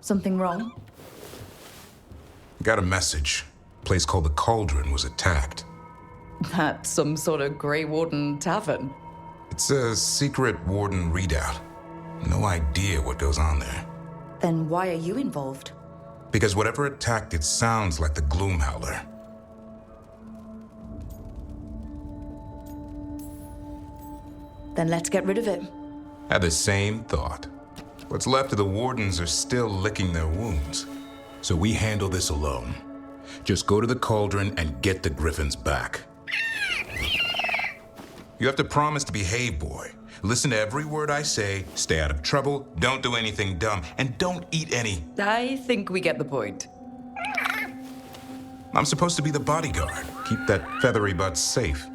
Something wrong? Got a message. A place called the Cauldron was attacked. That's some sort of Grey Warden tavern. It's a secret Warden readout. No idea what goes on there. Then why are you involved? Because whatever attacked it sounds like the Gloom Howler. Then let's get rid of it. Had the same thought. What's left of the Wardens are still licking their wounds. So we handle this alone. Just go to the Cauldron and get the Griffins back. You have to promise to behave, boy. Listen to every word I say, stay out of trouble, don't do anything dumb, and don't eat any. I think we get the point. I'm supposed to be the bodyguard. Keep that feathery butt safe.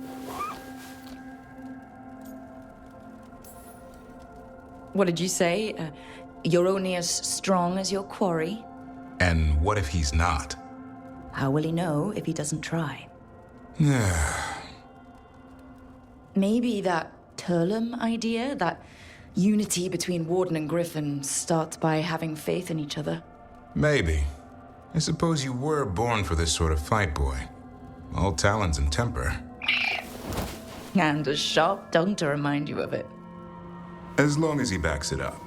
What did you say? You're only as strong as your quarry? And what if he's not? How will he know if he doesn't try? Yeah. Maybe that Turlum idea, that unity between Warden and Griffin, starts by having faith in each other. Maybe. I suppose you were born for this sort of fight, boy. All talents and temper. And a sharp tongue to remind you of it. As long as he backs it up.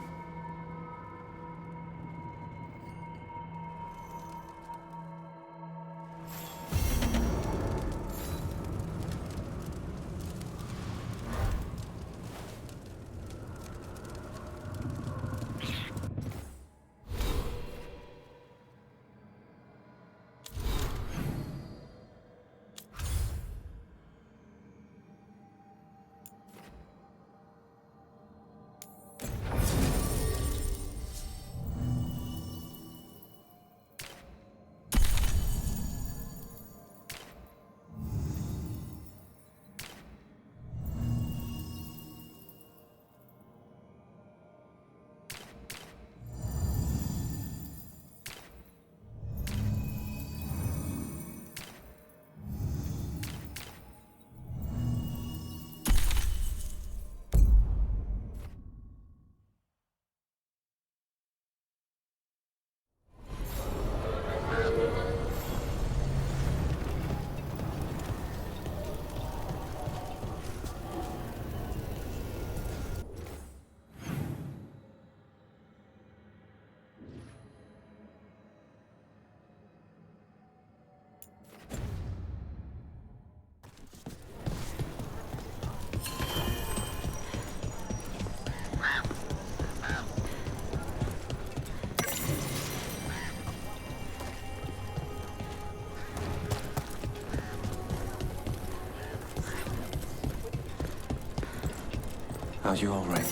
Are you all right?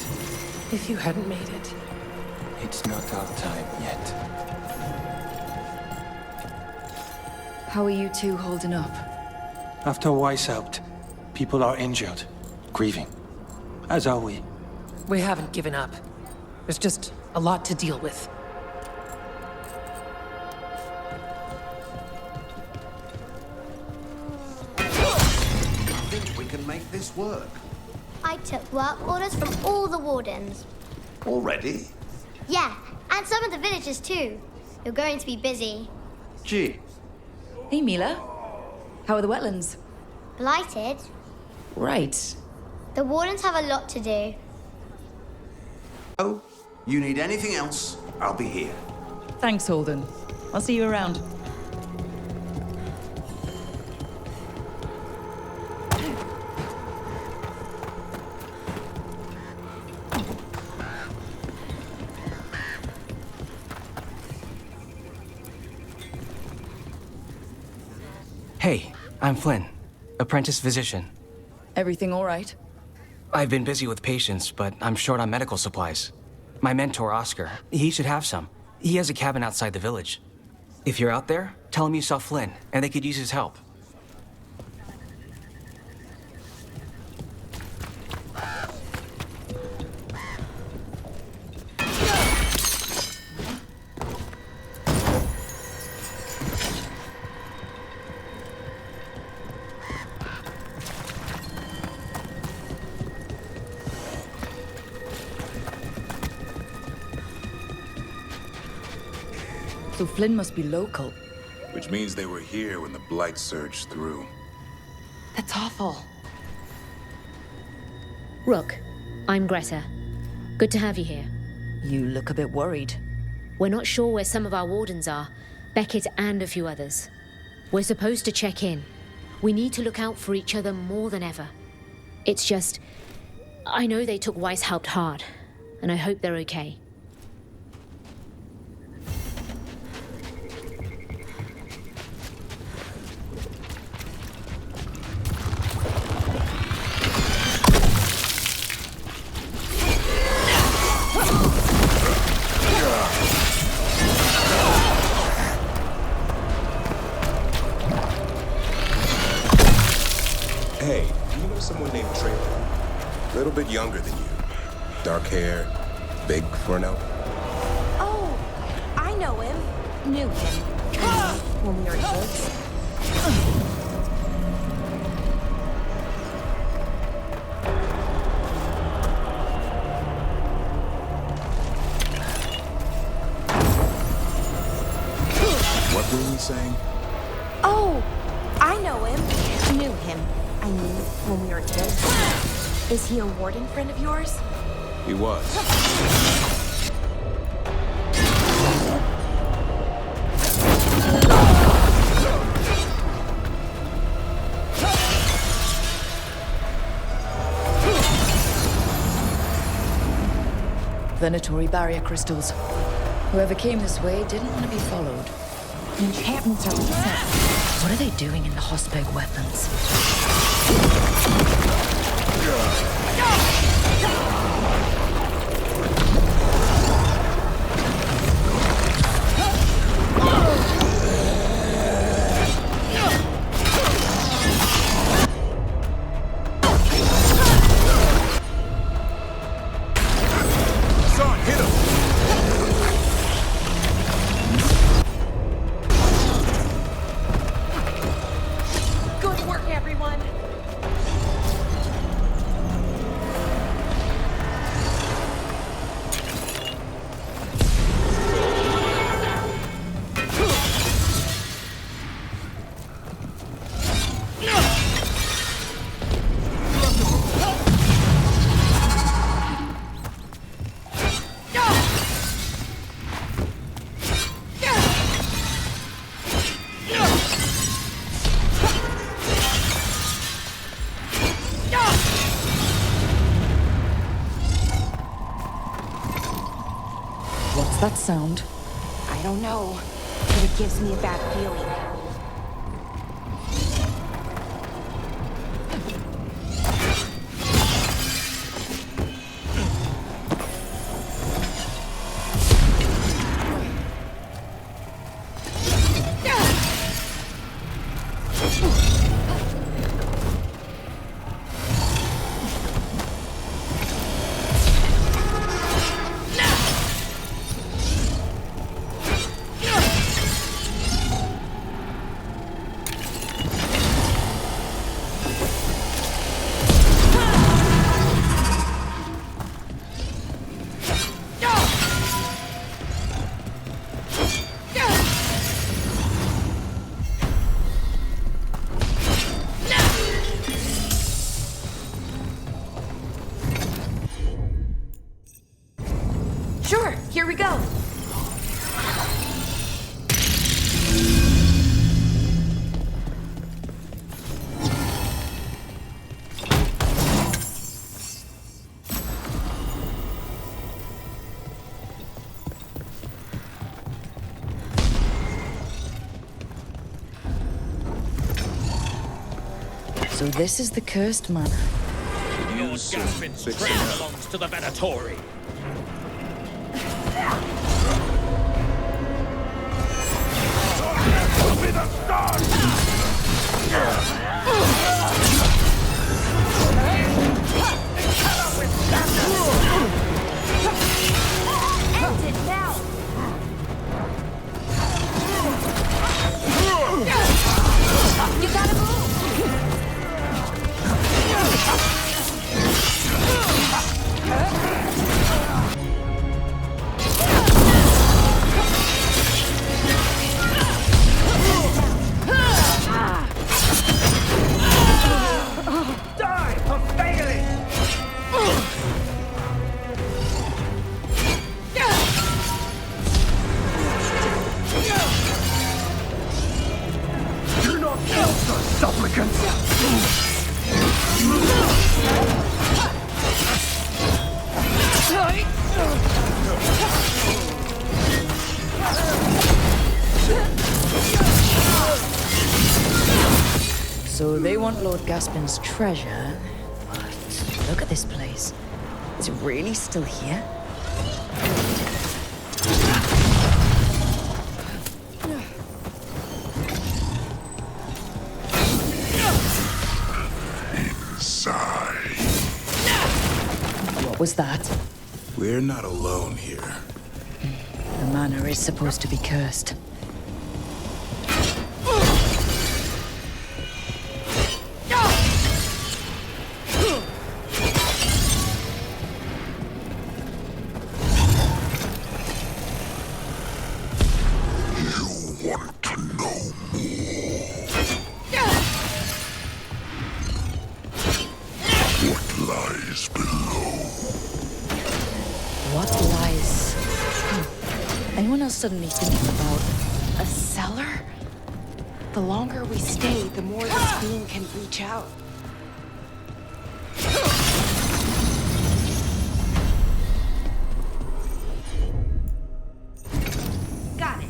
If you hadn't made it. It's not our time yet. How are you two holding up? After Weiss out, people are injured, grieving. As are we. We haven't given up. There's just a lot to deal with. I think we can make this work. I took work orders from all the wardens. Already? Yeah, and some of the villagers too. You're going to be busy. Gee, Hey, Mila. How are the wetlands? Blighted? Right. The wardens have a lot to do. oh, you need anything else, I'll be here. Thanks, Holden. I'll see you around. Hey, I'm Flynn, apprentice physician. Everything all right? I've been busy with patients, but I'm short on medical supplies. My mentor, Oscar, he should have some. He has a cabin outside the village. If you're out there, tell him you saw Flynn, and they could use his help. So Flynn must be local. Which means they were here when the Blight surged through. That's awful. Rook, I'm Greta. Good to have you here. You look a bit worried. We're not sure where some of our wardens are, Beckett and a few others. We're supposed to check in. We need to look out for each other more than ever. It's just, I know they took Weishaupt hard, and I hope they're okay. Hey, do you know someone named Trey? A little bit younger than you. Dark hair, big for an elf. Oh, I know him. Knew him. When we were kids. What were we saying? Oh, I know him. Knew him. I mean, when we were kids. Is he a warden friend of yours? He was. Venatory barrier crystals. Whoever came this way didn't want to be followed. Enchantments are recent. What are they doing in the Hospeg weapons? Son, hit him! Good work, everyone. What's that sound? I don't know, but it gives me a bad feeling. Sure, here we go. So this is the cursed manor. Lord Gaspin's train belongs to the Venatory. Be the start! End it now! You gotta move! So they want Lord Gaspin's treasure, but look at this place. Is it really still here? Inside. What was that? We're not alone here. The manor is supposed to be cursed. What lies? Anyone else suddenly thinking about A cellar? The longer we stay, the more this being can reach out. Got it.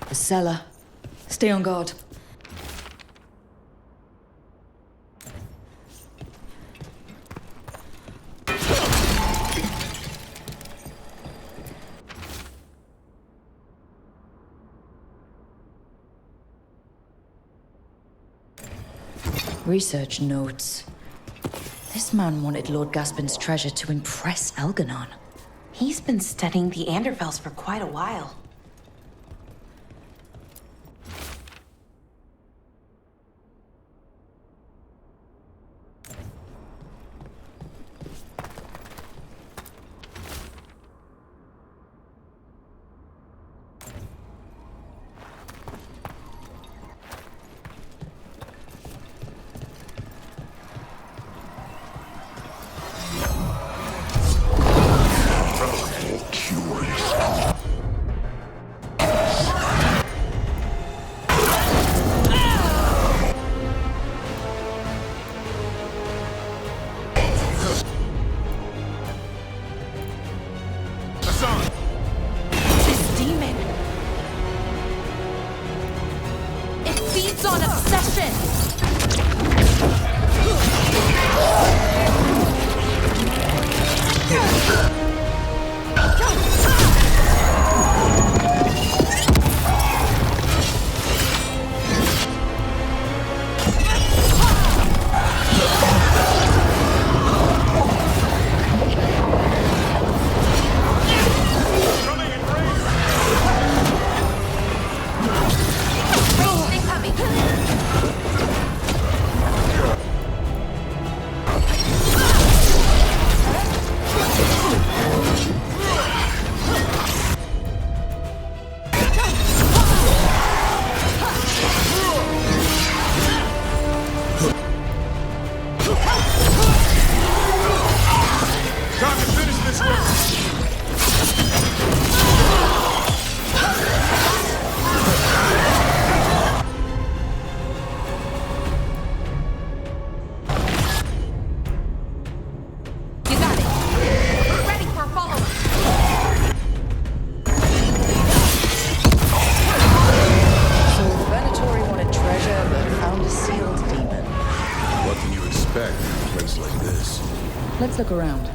The cellar. Stay on guard. Research notes. This man wanted Lord Gaspin's treasure to impress Elganon. He's been studying the Andervels for quite a while. This demon! It feeds on obsession! Let's look around.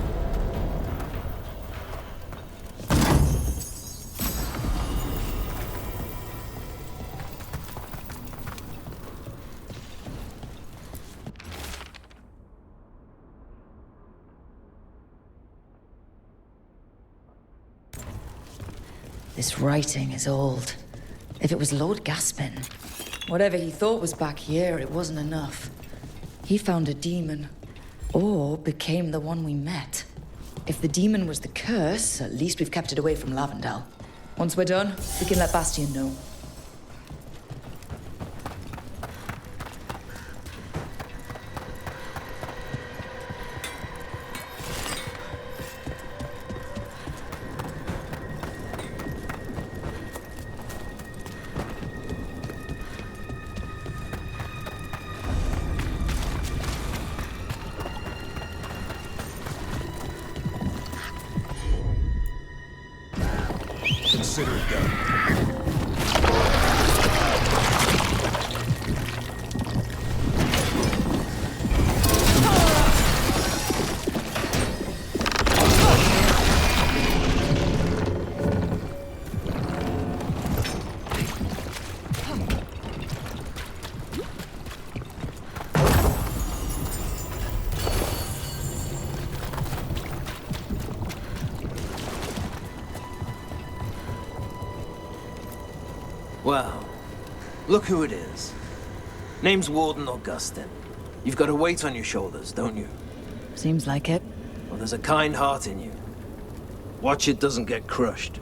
This writing is old. If it was Lord Gaspin, whatever he thought was back here, it wasn't enough. He found a demon. Or became the one we met. If the demon was the curse, at least we've kept it away from Lavendel. Once we're done, we can let Bastian know. Consider it done. Well, look who it is. Name's Warden Augustin. You've got a weight on your shoulders, don't you? Seems like it. Well, there's a kind heart in you. Watch it doesn't get crushed.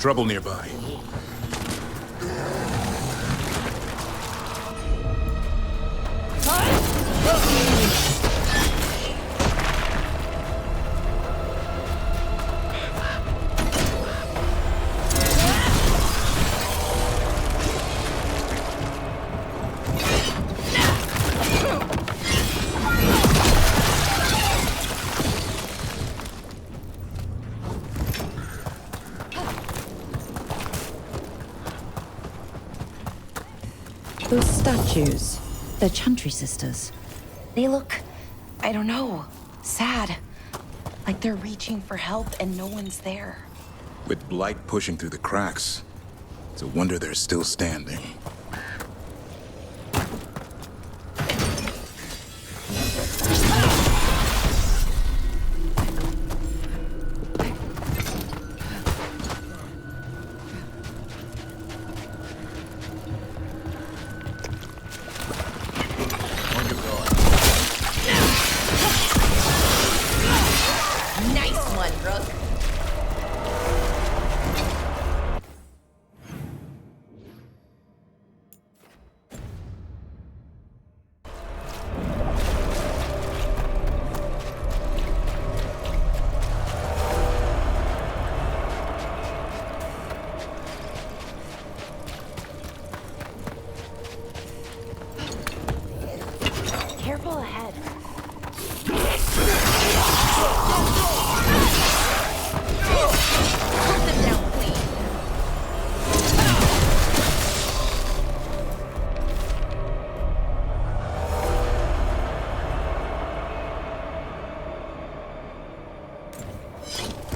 Trouble nearby. Those statues, they're Chantry sisters. They look, I don't know, sad. Like they're reaching for help and no one's there. With blight pushing through the cracks, it's a wonder they're still standing. Nice one, Rook. Careful ahead. Put them down clean.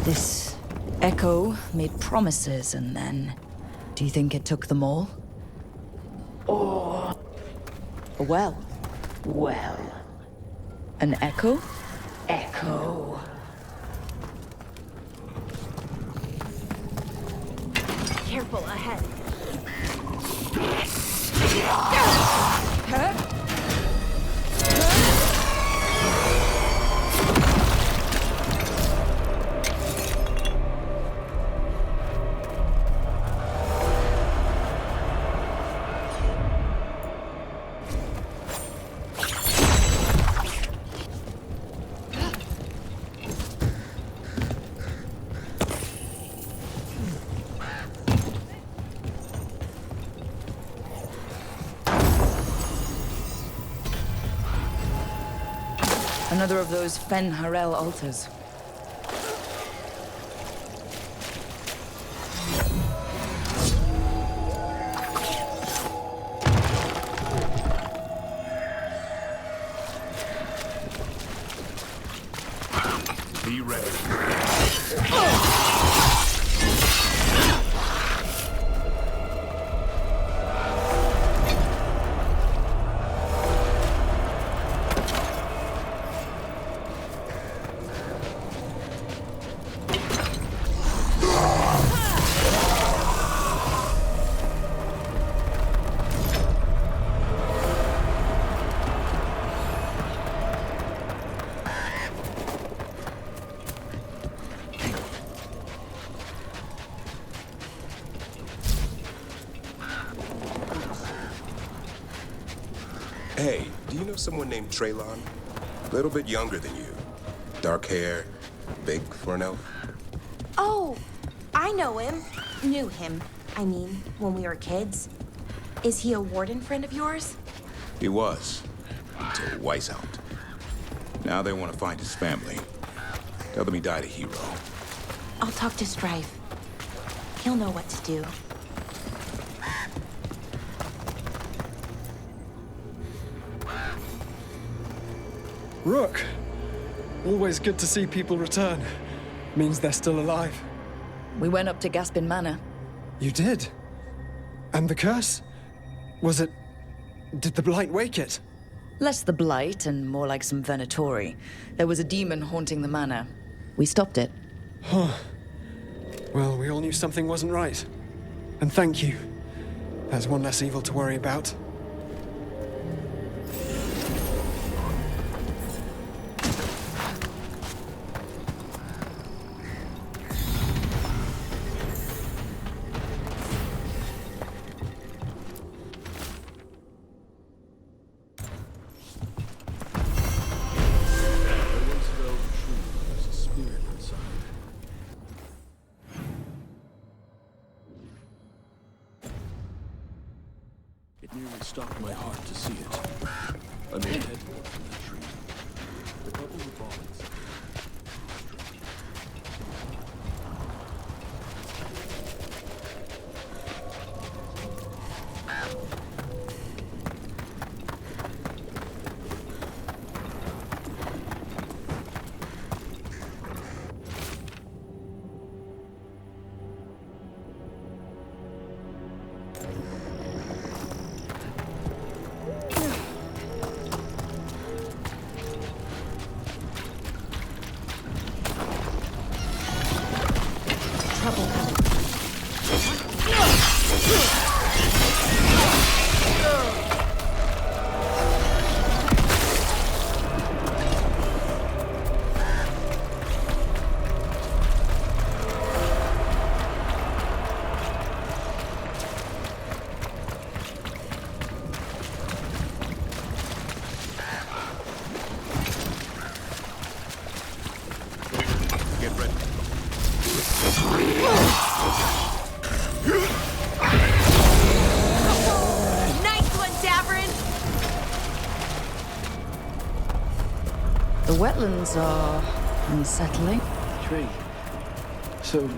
This Echo made promises and then... Do you think it took them all? Or... Well. An Echo? Echo. Careful ahead. Another of those Fen Harel altars. Be ready. Hey, do you know someone named Traylon? A little bit younger than you. Dark hair, big for an elf. Oh, I know him. Knew him. I mean, when we were kids. Is he a warden friend of yours? He was, until Weiss helped. Now they want to find his family. Tell them he died a hero. I'll talk to Strife. He'll know what to do. Rook! Always good to see people return. Means they're still alive. We went up to Gaspin Manor. You did? And the curse? Was it... Did the blight wake it? Less the blight and more like some Venatori. There was a demon haunting the manor. We stopped it. Huh. Well, we all knew something wasn't right. And thank you. There's one less evil to worry about. nearly stopped my heart to see it. I made headway from that tree. The couple were falling. The wetlands are unsettling. Tree. So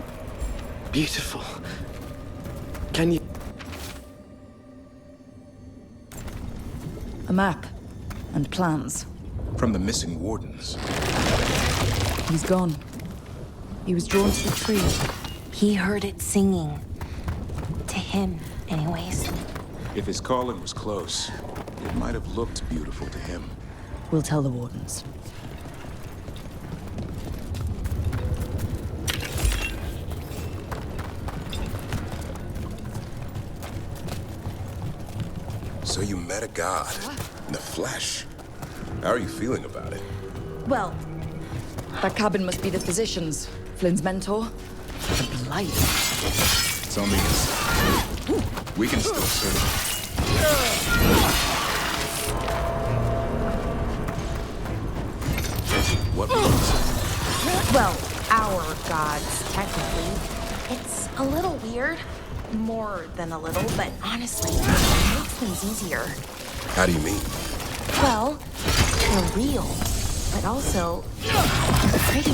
beautiful. Can you... A map and plans. From the missing wardens. He's gone. He was drawn to the tree. He heard it singing. To him, anyways. If his calling was close, it might have looked beautiful to him. We'll tell the wardens. So you met a god in the flesh. How are you feeling about it? Well, that cabin must be the physician's. Flynn's mentor. The blight. It's on the inside. We can still search. What was? well, our gods, technically. It's a little weird. More than a little, but honestly, it makes things easier. How do you mean? Well, they're real, but also pretty.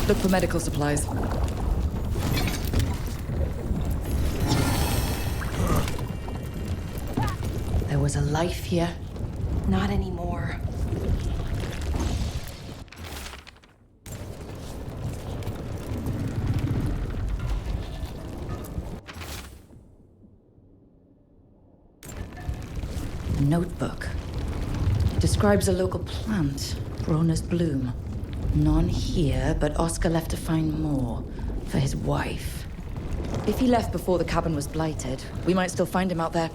Look for medical supplies. There was a life here. Not anymore. Notebook. Describes a local plant, Brona's bloom. None here, but Oscar left to find more for his wife. If he left before the cabin was blighted, we might still find him out there.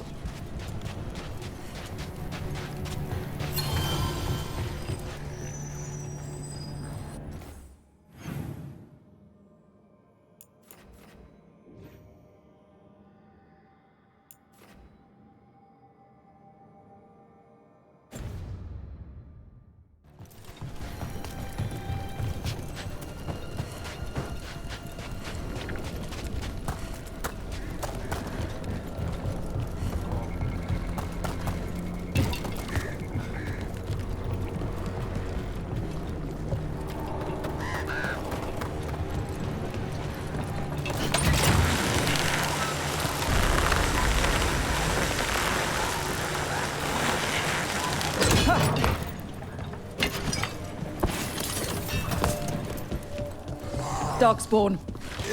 Darkspawn.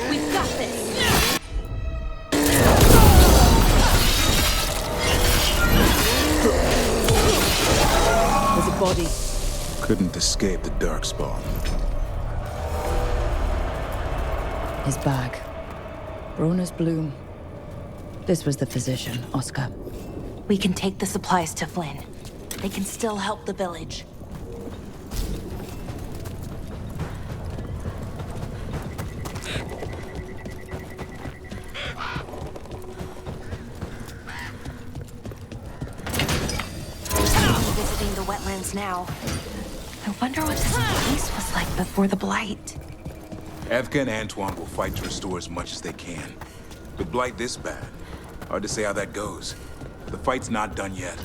We've got this! There's a body. Couldn't escape the Darkspawn. His bag. Brona's bloom. This was the physician, Oscar. We can take the supplies to Flynn. They can still help the village. Visiting the wetlands now. I wonder what this place was like before the blight. Evka and Antoine will fight to restore as much as they can. With blight this bad, hard to say how that goes. The fight's not done yet.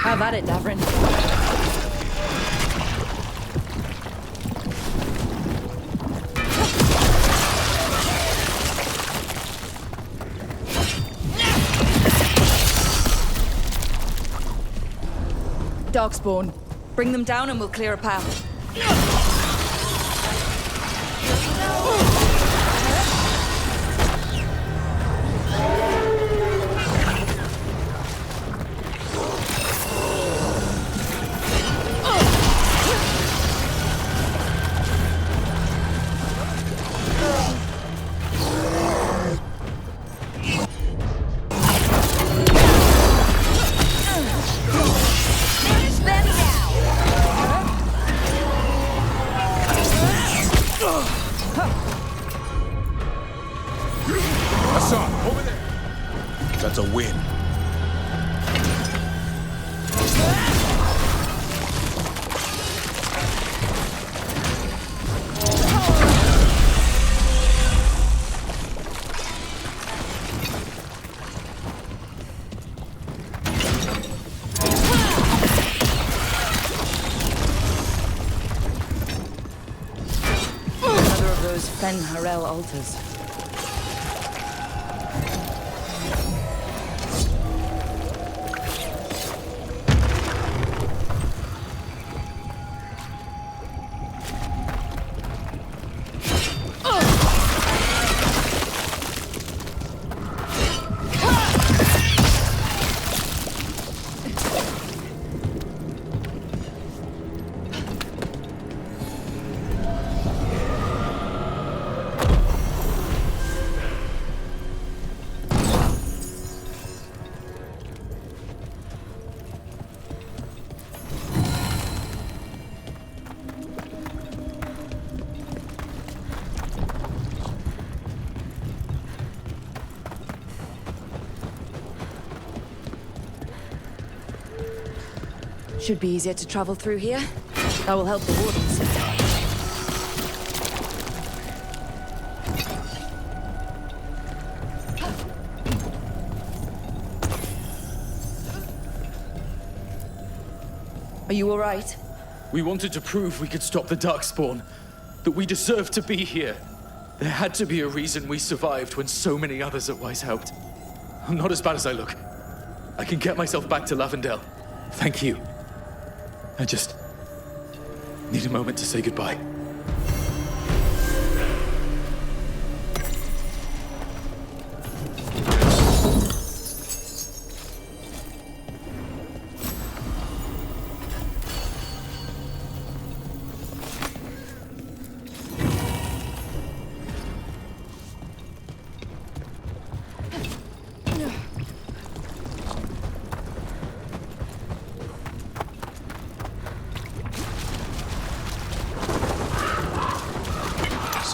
Have at it, Davrin. Darkspawn. Bring them down and we'll clear a path. That's a win. Another of those Fen Harel altars. Should be easier to travel through here. That will help the wardens. Are you all right? We wanted to prove we could stop the Darkspawn, that we deserved to be here. There had to be a reason we survived when so many others at Weiss helped. I'm not as bad as I look. I can get myself back to Lavendale. Thank you. I just need a moment to say goodbye.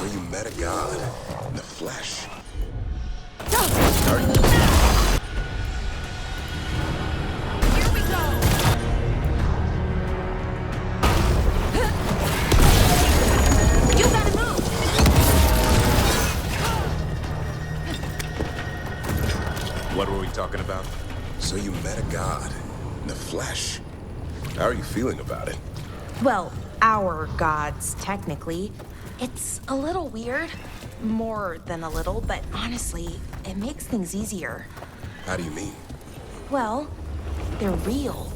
So you met a god in the flesh. Here we go! You gotta move! What were we talking about? So you met a god in the flesh. How are you feeling about it? Well, our gods, technically. It's a little weird. More than a little, but honestly, it makes things easier. How do you mean? Well, they're real,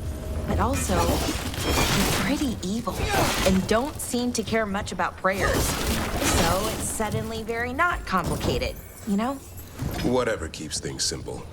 but also they're pretty evil and don't seem to care much about prayers. So it's suddenly very not complicated, you know? Whatever keeps things simple.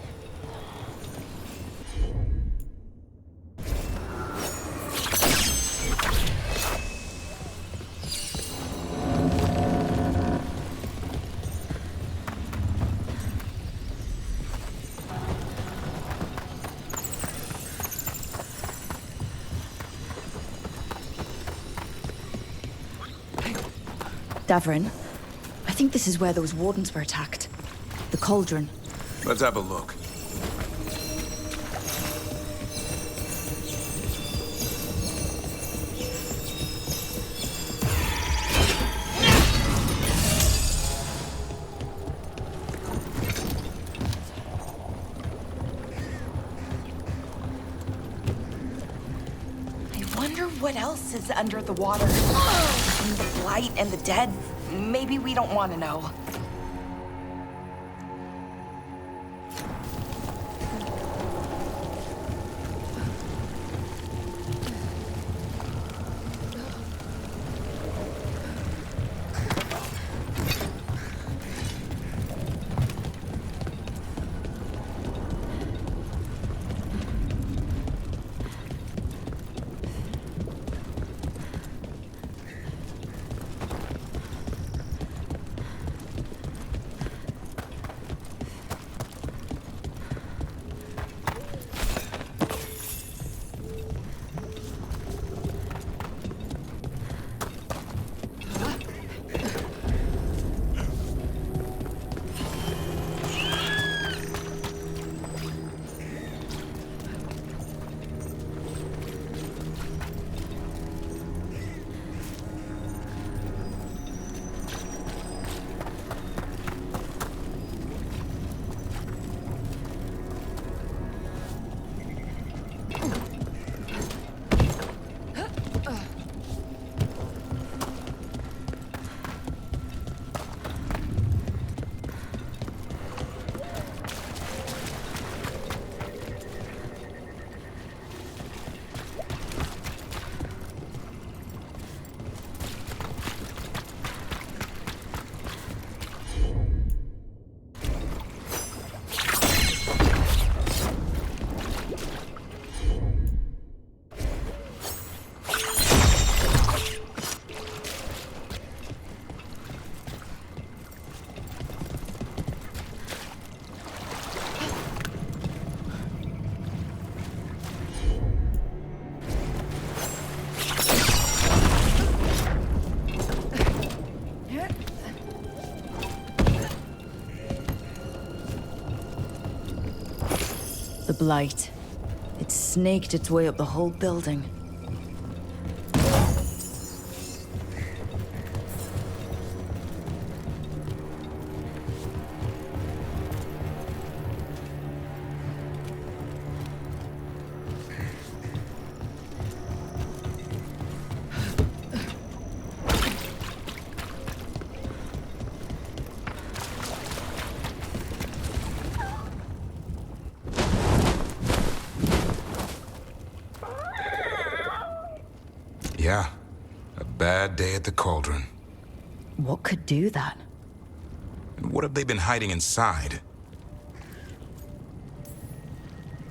Davrin, I think this is where those wardens were attacked. The cauldron. Let's have a look. I wonder what else is under the water. And the blight and the dead. Maybe we don't want to know. The blight. It snaked its way up the whole building. Yeah, a bad day at the cauldron. What could do that? And what have they been hiding inside?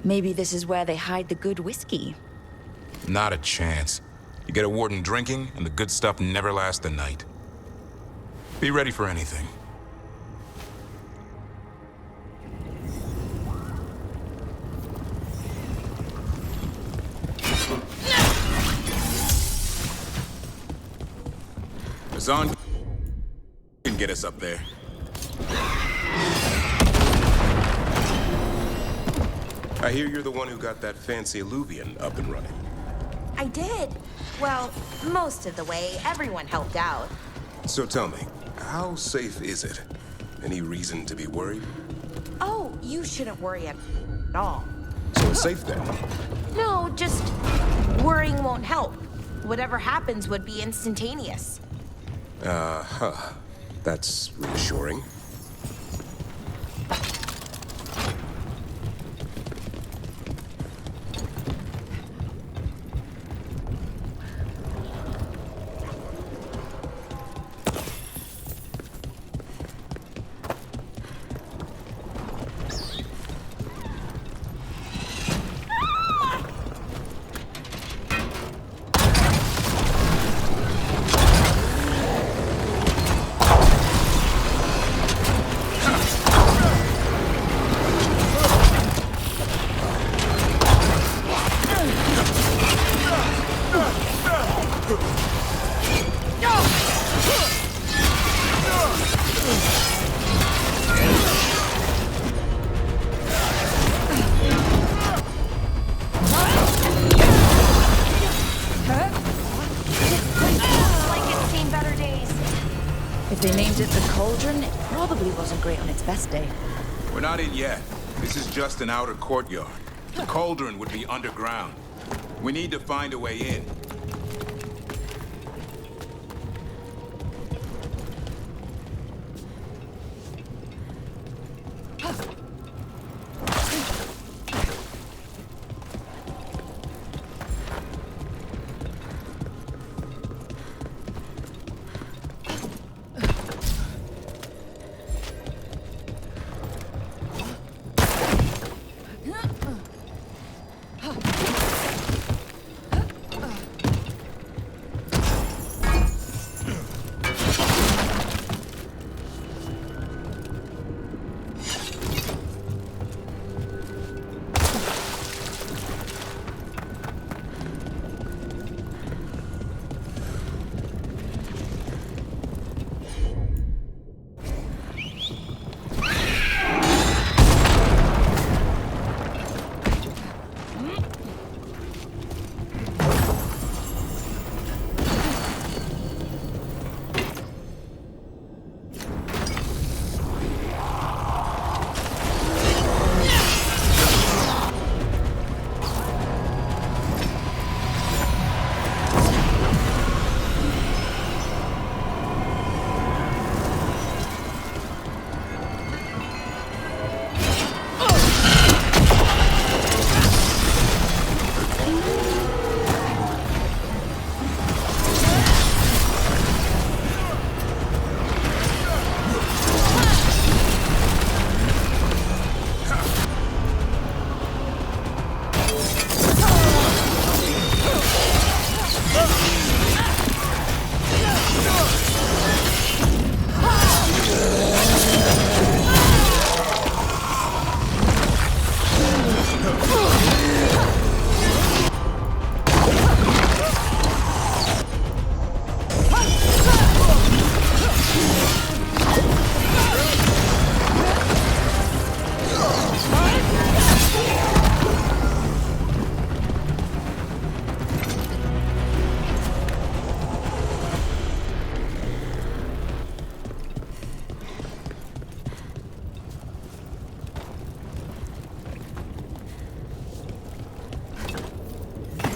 Maybe this is where they hide the good whiskey. Not a chance. You get a warden drinking, and the good stuff never lasts the night. Be ready for anything. It's on. get us up there. I hear you're the one who got that fancy Illuvian up and running. I did. Well, most of the way. Everyone helped out. So tell me, how safe is it? Any reason to be worried? Oh, you shouldn't worry at all. So it's safe then? No, just worrying won't help. Whatever happens would be instantaneous. Uh-huh. That's reassuring. If they named it the Cauldron, it probably wasn't great on its best day. We're not in yet. This is just an outer courtyard. The cauldron would be underground. We need to find a way in.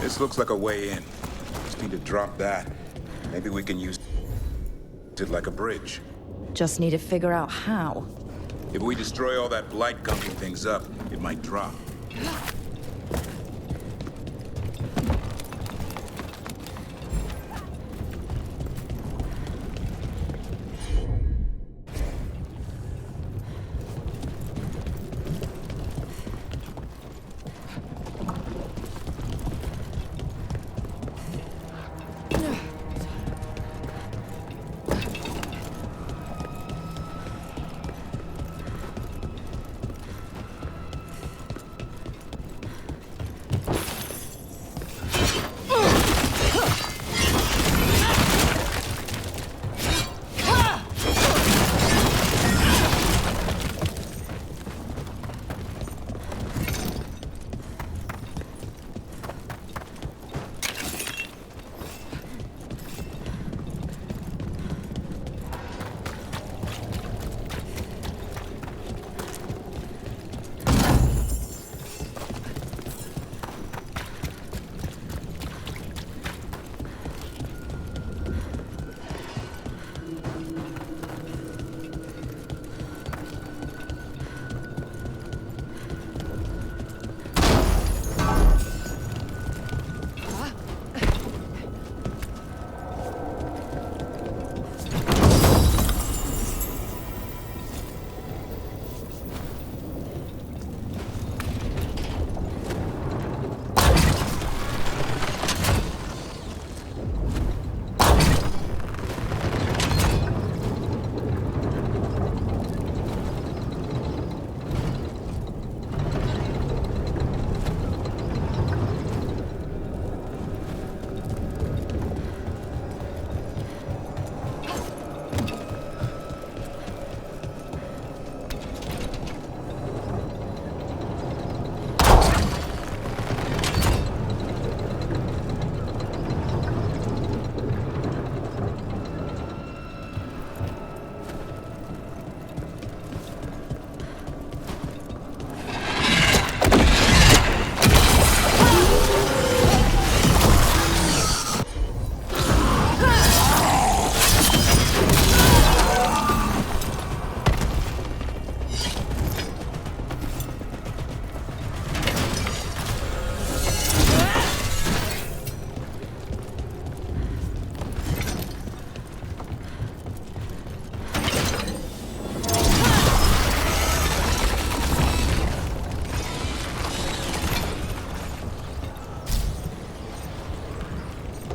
This looks like a way in. Just need to drop that. Maybe we can use it like a bridge. Just need to figure out how. If we destroy all that blight gunking things up, it might drop.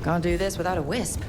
Can't do this without a wisp.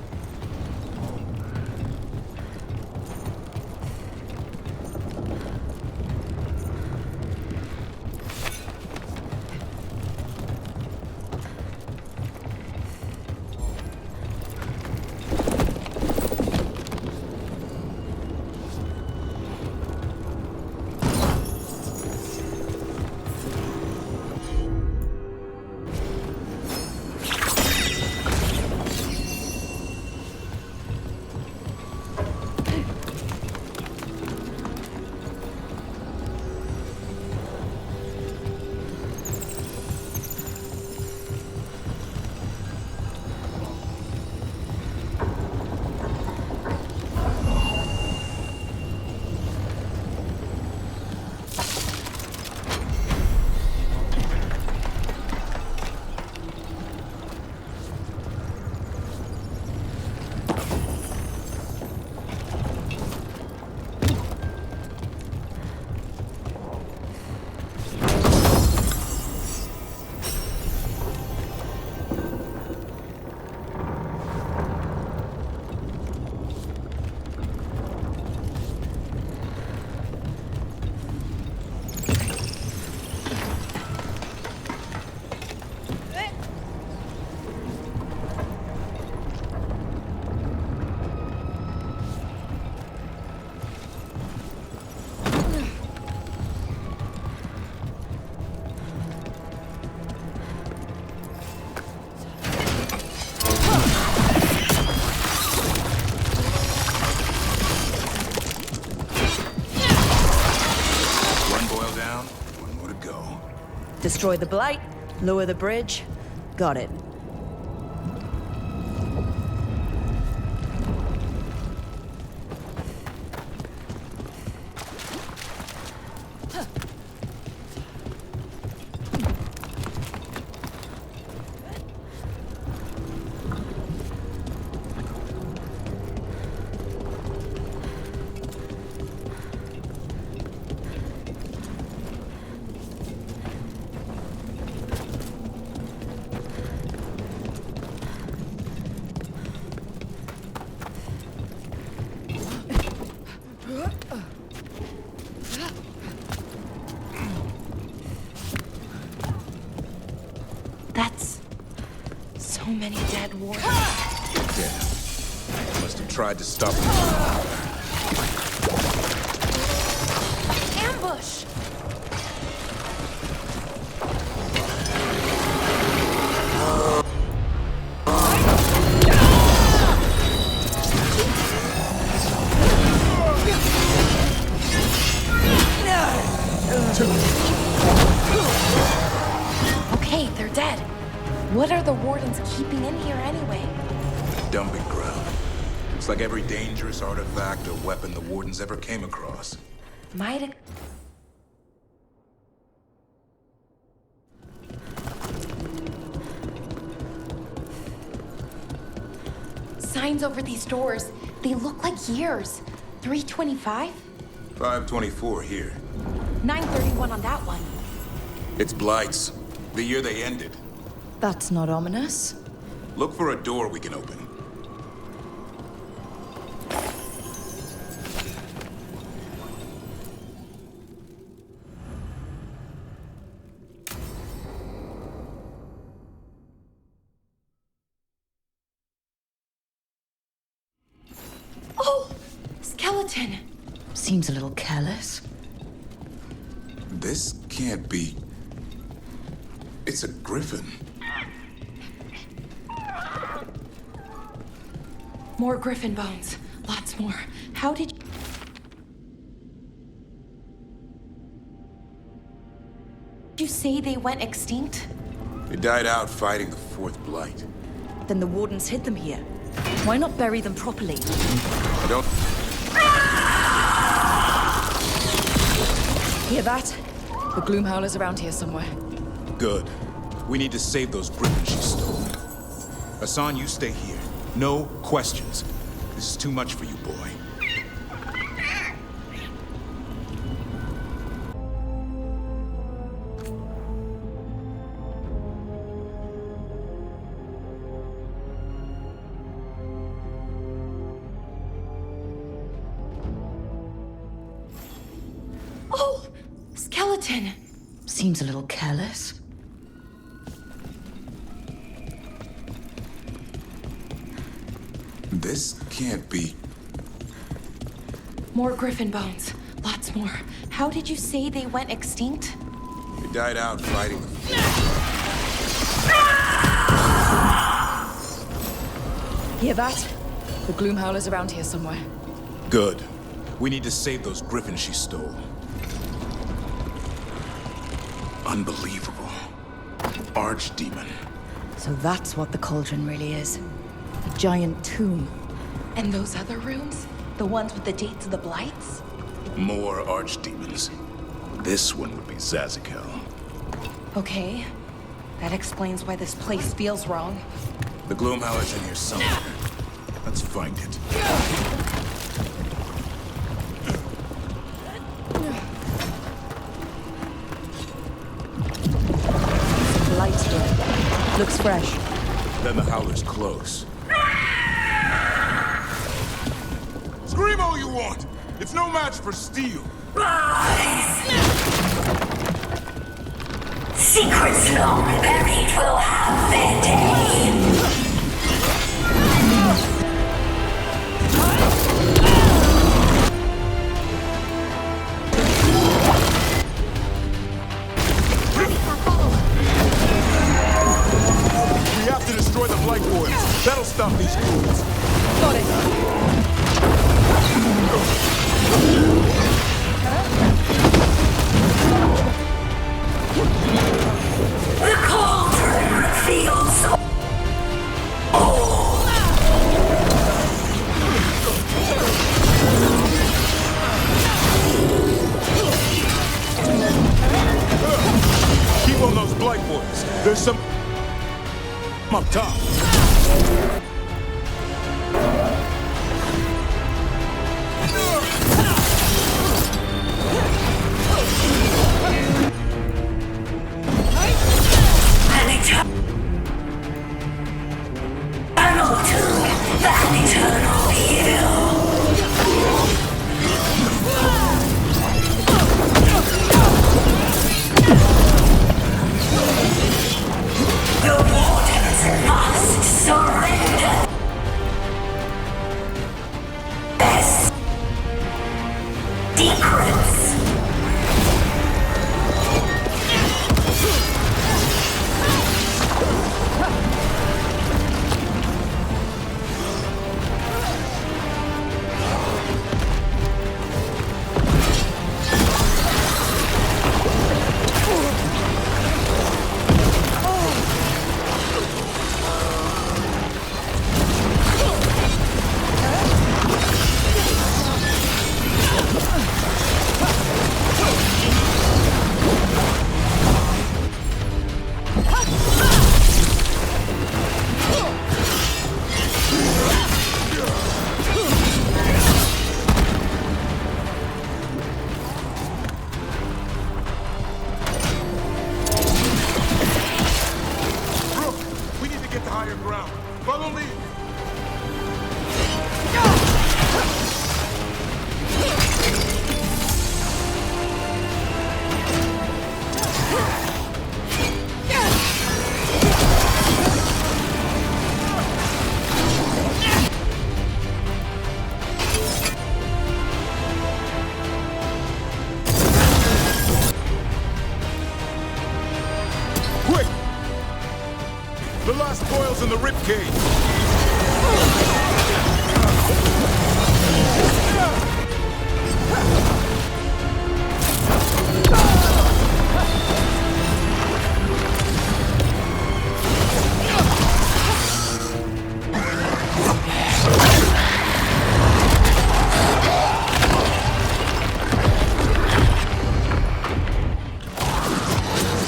Destroy the blight, lower the bridge. Got it. That's so many dead wardens. Yeah. Must have tried to stop them. Ambush! Okay, they're dead. What are the wardens keeping in here anyway? Dumping ground. It's like every dangerous artifact or weapon the Wardens ever came across. Might. Signs over these doors. They look like years. 325? 524 here. 931 on that one. It's Blight's. The year they ended. That's not ominous. Look for a door we can open. Oh! Skeleton! Seems a little careless. This can't be... It's a griffin. More griffin bones. Lots more. How did you say they went extinct? They died out fighting the fourth Blight. Then the Wardens hid them here. Why not bury them properly? I don't... Hear that? The Gloom Howler's around here somewhere. Good. We need to save those griffins she stole. Hassan, you stay here. No questions. This is too much for you, boy. Captain! Seems a little careless. This can't be. More griffin bones. Lots more. How did you say they went extinct? They died out fighting. Hear that? The Gloom Howler's around here somewhere. Good. We need to save those griffins she stole. Unbelievable. Archdemon. So that's what the cauldron really is. A giant tomb. And those other rooms? The ones with the dates of the blights? More archdemons. This one would be Zazakel. Okay. That explains why this place feels wrong. The Gloomhowler's in here somewhere. Let's find it. Light here. Looks fresh. Then the Howler's close. Scream all you want! It's no match for steel! Secrets long buried will have their day. We have to destroy the Blight Boys. That'll stop these fools. Got it. The cauldron reveals all. Keep on those Blight Boys. There's some up top. The last coil's in the ribcage.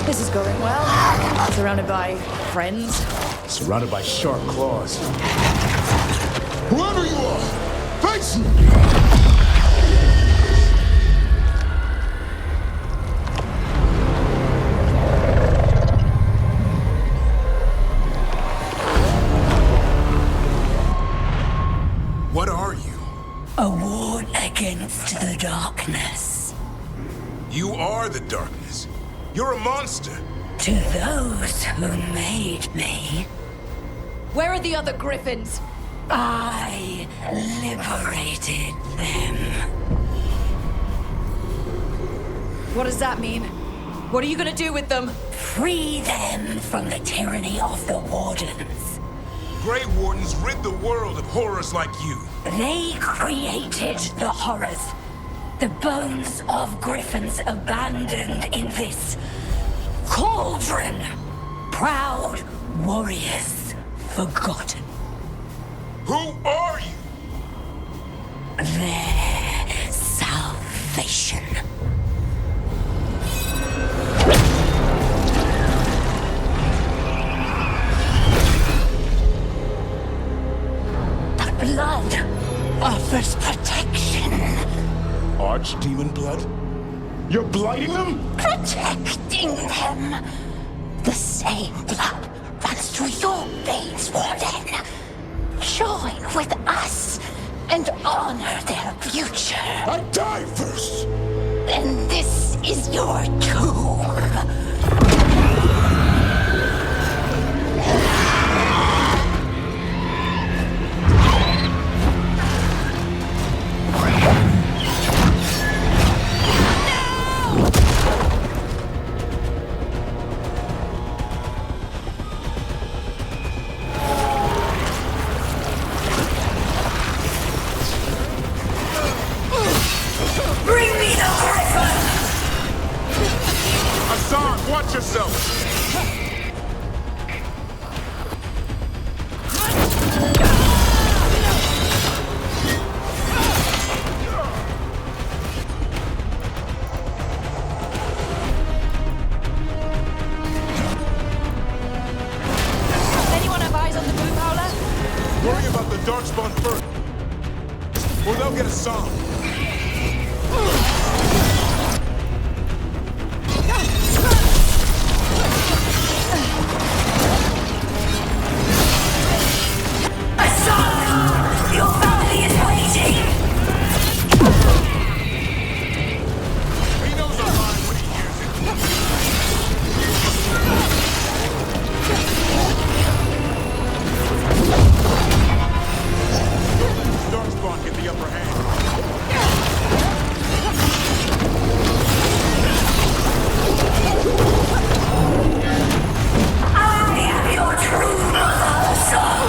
This is going well. Surrounded by friends. Surrounded by sharp claws. Whoever you are, face me! What are you? A ward against the darkness. You are the darkness. You're a monster. To those who made me, Where are the other griffins? I liberated them. What does that mean? What are you gonna do with them? Free them from the tyranny of the Wardens. Grey Wardens rid the world of horrors like you. They created the horrors. The bones of griffins abandoned in this cauldron. Proud warriors forgotten. Who are you? Their salvation. The blood offers protection. Archdemon blood? You're blighting them? Protecting them. The same blood runs through your veins, Warden. Join with us and honor their future. I die first! Then this is your tomb. Bring me the griffin! Hassan, watch yourself! Anyone have eyes on the Gloom Howler? Worry about the Darkspawn first, or they'll get Hassan. Hassan! Your family is waiting! He knows a line when he hears it. Darkspawn get the upper hand. I am your true mother, Hassan!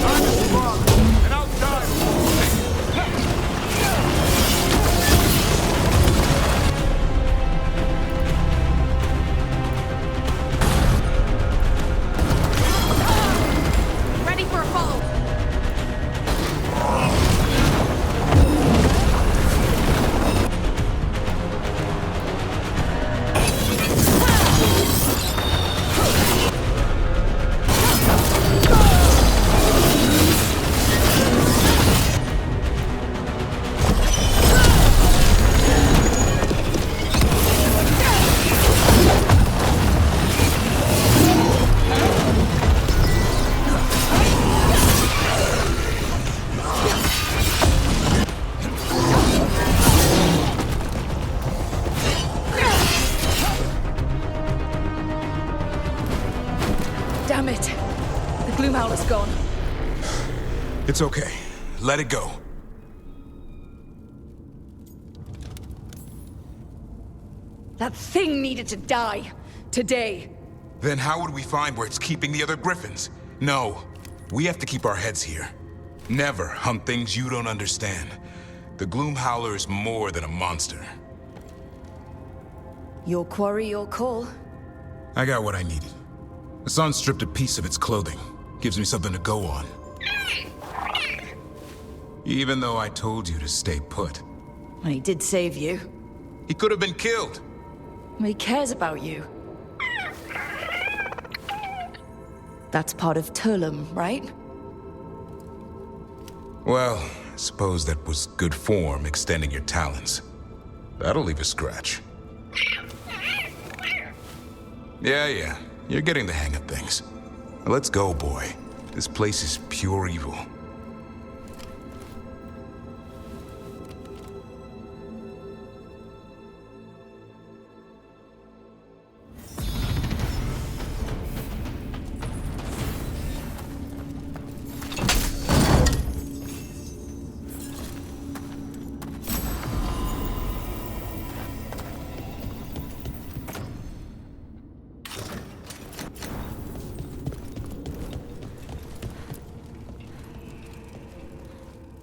Time is long, and I'll die before Ready for a follow. Damn it. The Gloom Howler's gone. It's okay. Let it go. That thing needed to die. Today. Then how would we find where it's keeping the other griffins? No. We have to keep our heads here. Never hunt things you don't understand. The Gloom Howler is more than a monster. Your quarry, your call. I got what I needed. Hassan stripped a piece of its clothing. Gives me something to go on. Even though I told you to stay put. He did save you. He could have been killed. He cares about you. That's part of Turlum, right? Well, I suppose that was good form, extending your talons. That'll leave a scratch. Yeah. You're getting the hang of things. Now let's go, boy. This place is pure evil.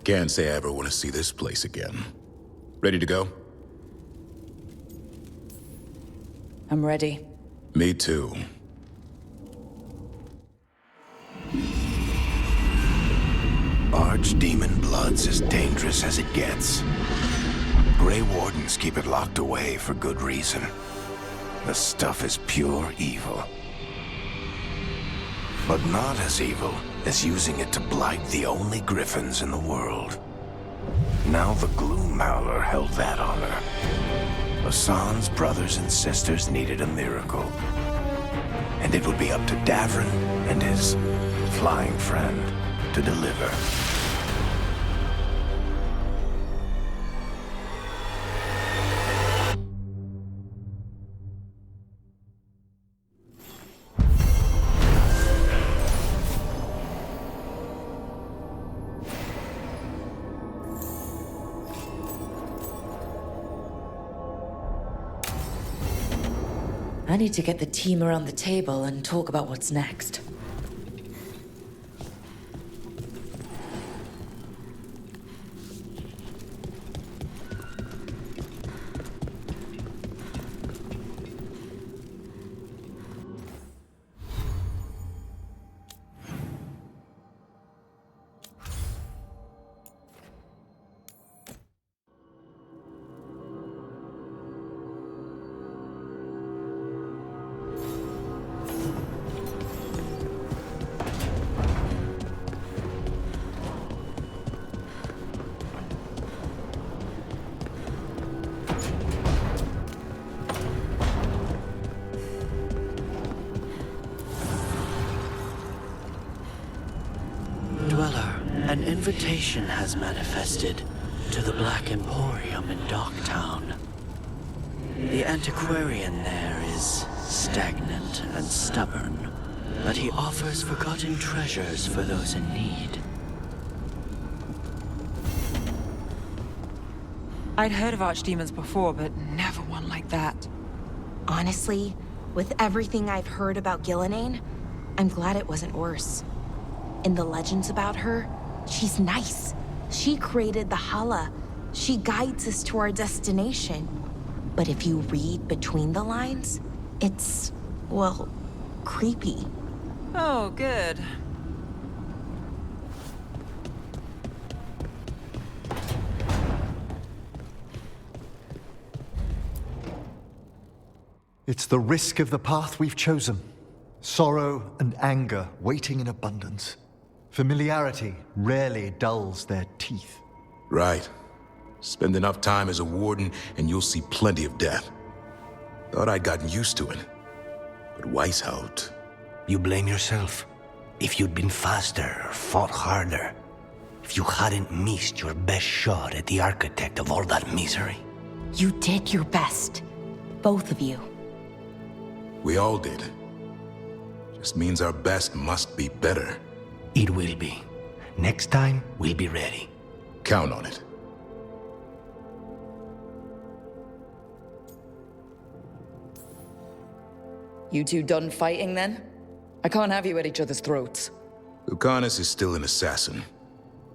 Can't say I ever want to see this place again. Ready to go? I'm ready. Me too. Archdemon blood's as dangerous as it gets. Grey Wardens keep it locked away for good reason. The stuff is pure evil. But not as evil as using it to blight the only griffins in the world. Now the Gloom Howler held that honor. Hassan's brothers and sisters needed a miracle. And it would be up to Davrin and his flying friend to deliver. I need to get the team around the table and talk about what's next. Dweller, an invitation has manifested to the Black Emporium in Docktown. The antiquarian there is stagnant and stubborn, but he offers forgotten treasures for those in need. I'd heard of archdemons before, but never one like that. Honestly, with everything I've heard about Gillenane, I'm glad it wasn't worse. In the legends about her, she's nice. She created the Hala. She guides us to our destination. But if you read between the lines, it's, well, creepy. Oh, good. It's the risk of the path we've chosen. Sorrow and anger waiting in abundance. Familiarity rarely dulls their teeth. Right. Spend enough time as a warden and you'll see plenty of death. Thought I'd gotten used to it. But Weishaupt... You blame yourself. If you'd been faster or fought harder. If you hadn't missed your best shot at the architect of all that misery. You did your best. Both of you. We all did. Just means our best must be better. It will be. Next time, we'll be ready. Count on it. You two done fighting then? I can't have you at each other's throats. Lucanus is still an assassin.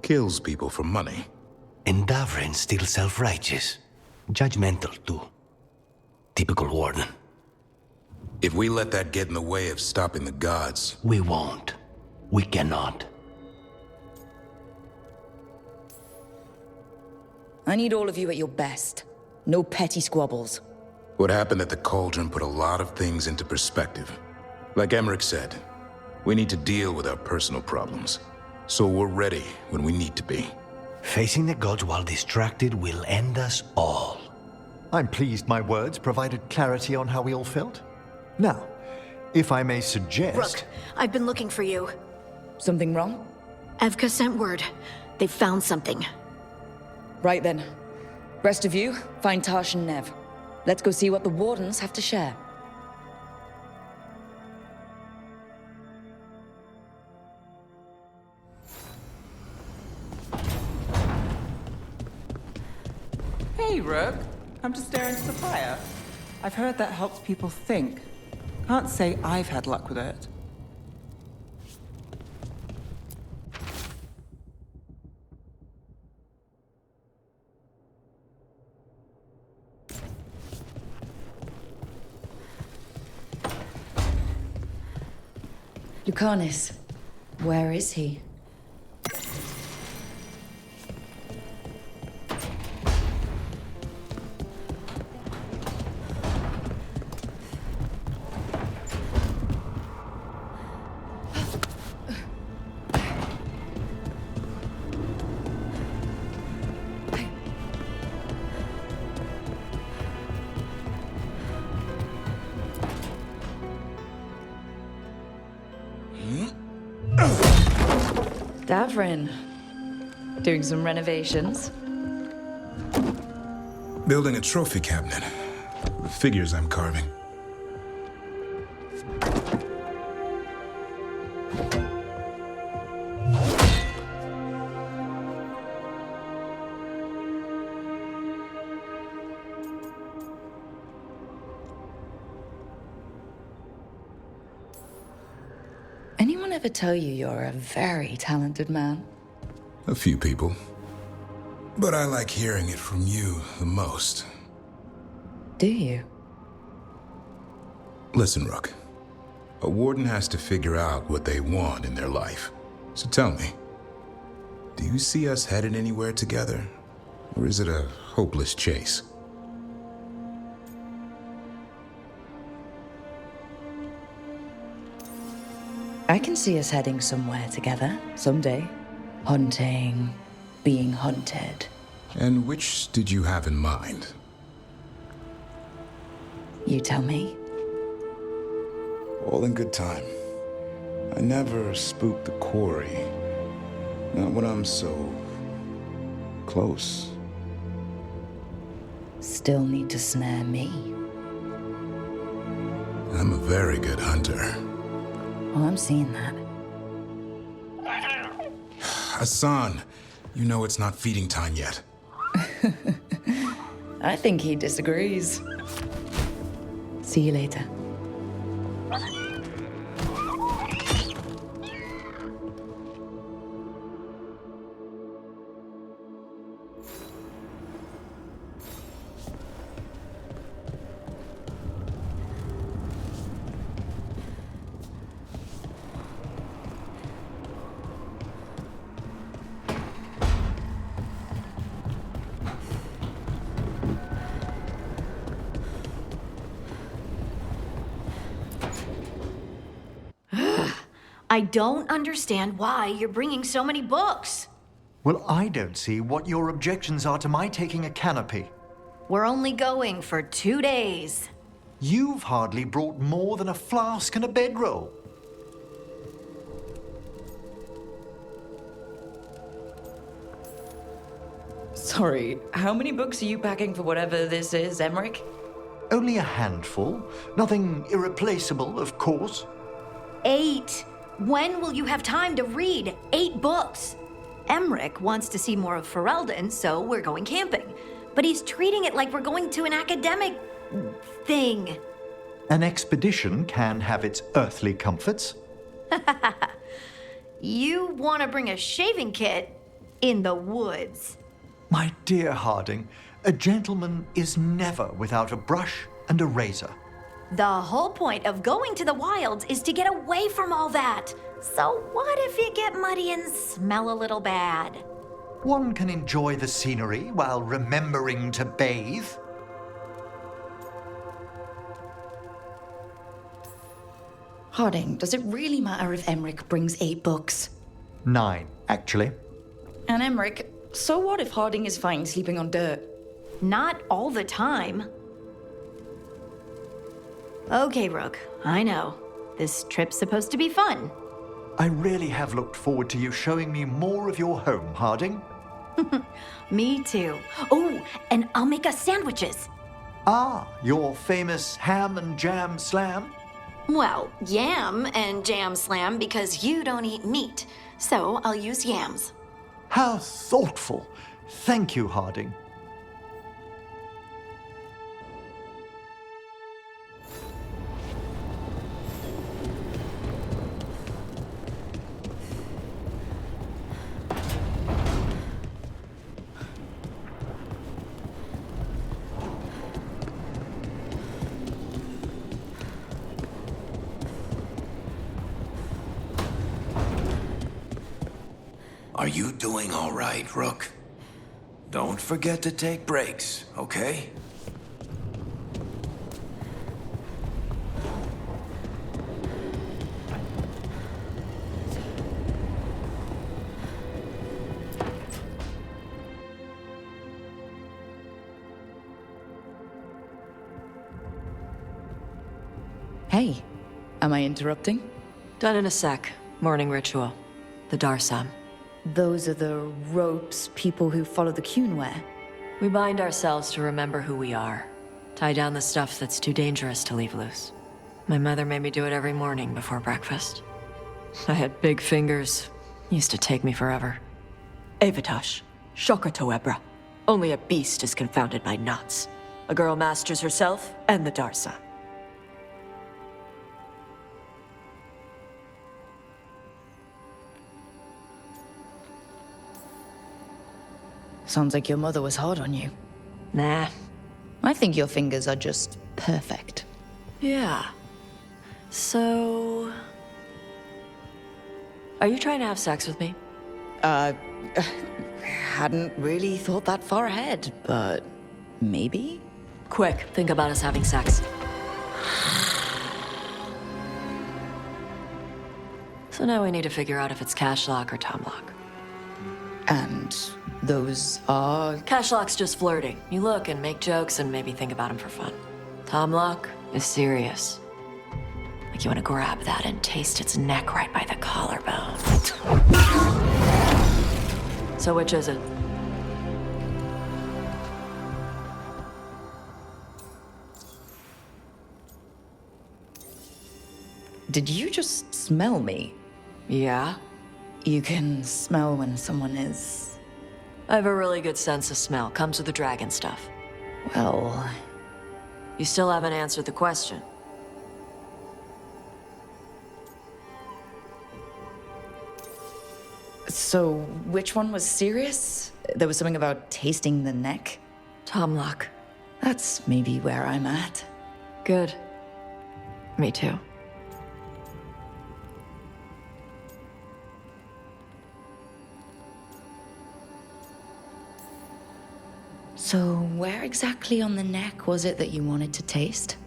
Kills people for money. And Davrin's still self-righteous. Judgmental, too. Typical warden. If we let that get in the way of stopping the gods... We won't. We cannot. I need all of you at your best. No petty squabbles. What happened at the Cauldron put a lot of things into perspective. Like Emmerich said, we need to deal with our personal problems. So we're ready when we need to be. Facing the gods while distracted will end us all. I'm pleased my words provided clarity on how we all felt. Now, if I may suggest... Rook, I've been looking for you. Something wrong? Evka sent word. They found something. Right then. Rest of you, find Tash and Nev. Let's go see what the Wardens have to share. Hey, Rook. Come to stare into the fire. I've heard that helps people think. Can't say I've had luck with it. Lucanis, where is he? Davrin. Doing some renovations? Building a trophy cabinet. The figures I'm carving. Anyone ever tell you you're a very talented man? A few people. But I like hearing it from you the most. Do you? Listen, Rook. A warden has to figure out what they want in their life. So tell me, do you see us headed anywhere together? Or is it a hopeless chase? I can see us heading somewhere together, someday. Hunting, being hunted. And which did you have in mind? You tell me. All in good time. I never spook the quarry. Not when I'm so close. Still need to snare me. I'm a very good hunter. Well, I'm seeing that. Hassan, you know it's not feeding time yet. I think he disagrees. See you later. I don't understand why you're bringing so many books. Well, I don't see what your objections are to my taking a canopy. We're only going for 2 days. You've hardly brought more than a flask and a bedroll. Sorry, how many books are you packing for whatever this is, Emmerich? Only a handful. Nothing irreplaceable, of course. 8. When will you have time to read 8 books? Emmerich wants to see more of Ferelden, so we're going camping. But he's treating it like we're going to an academic thing. An expedition can have its earthly comforts. You want to bring a shaving kit in the woods. My dear Harding, a gentleman is never without a brush and a razor. The whole point of going to the wilds is to get away from all that. So what if you get muddy and smell a little bad? One can enjoy the scenery while remembering to bathe. Harding, does it really matter if Emmerich brings 8 books? 9, actually. And Emmerich, so what if Harding is fine sleeping on dirt? Not all the time. Okay, Rook, I know. This trip's supposed to be fun. I really have looked forward to you showing me more of your home, Harding. Me too. Oh, and I'll make us sandwiches. Ah, your famous ham and jam slam? Well, yam and jam slam because you don't eat meat. So I'll use yams. How thoughtful. Thank you, Harding. Are you doing all right, Rook? Don't forget to take breaks, okay? Hey, am I interrupting? Done in a sec. Morning ritual. The Darsam. Those are the ropes people who follow the Qun wear. We bind ourselves to remember who we are. Tie down the stuff that's too dangerous to leave loose. My mother made me do it every morning before breakfast. I had big fingers. Used to take me forever. Avatash. Shoka Toebra. Only a beast is confounded by knots. A girl masters herself and the Darsa. Sounds like your mother was hard on you. Nah. I think your fingers are just perfect. Yeah. So... Are you trying to have sex with me? Hadn't really thought that far ahead, but maybe? Quick, think about us having sex. So now we need to figure out if it's Cashlock or Tomlock. And those are... Cashlock's just flirting. You look and make jokes and maybe think about him for fun. Tomlock is serious. Like you want to grab that and taste its neck right by the collarbone. So which is it? Did you just smell me? Yeah? You can smell when someone is... I have a really good sense of smell. Comes with the dragon stuff. Well... You still haven't answered the question. So, which one was serious? There was something about tasting the neck? Tomlock. That's maybe where I'm at. Good. Me too. So, where exactly on the neck was it that you wanted to taste?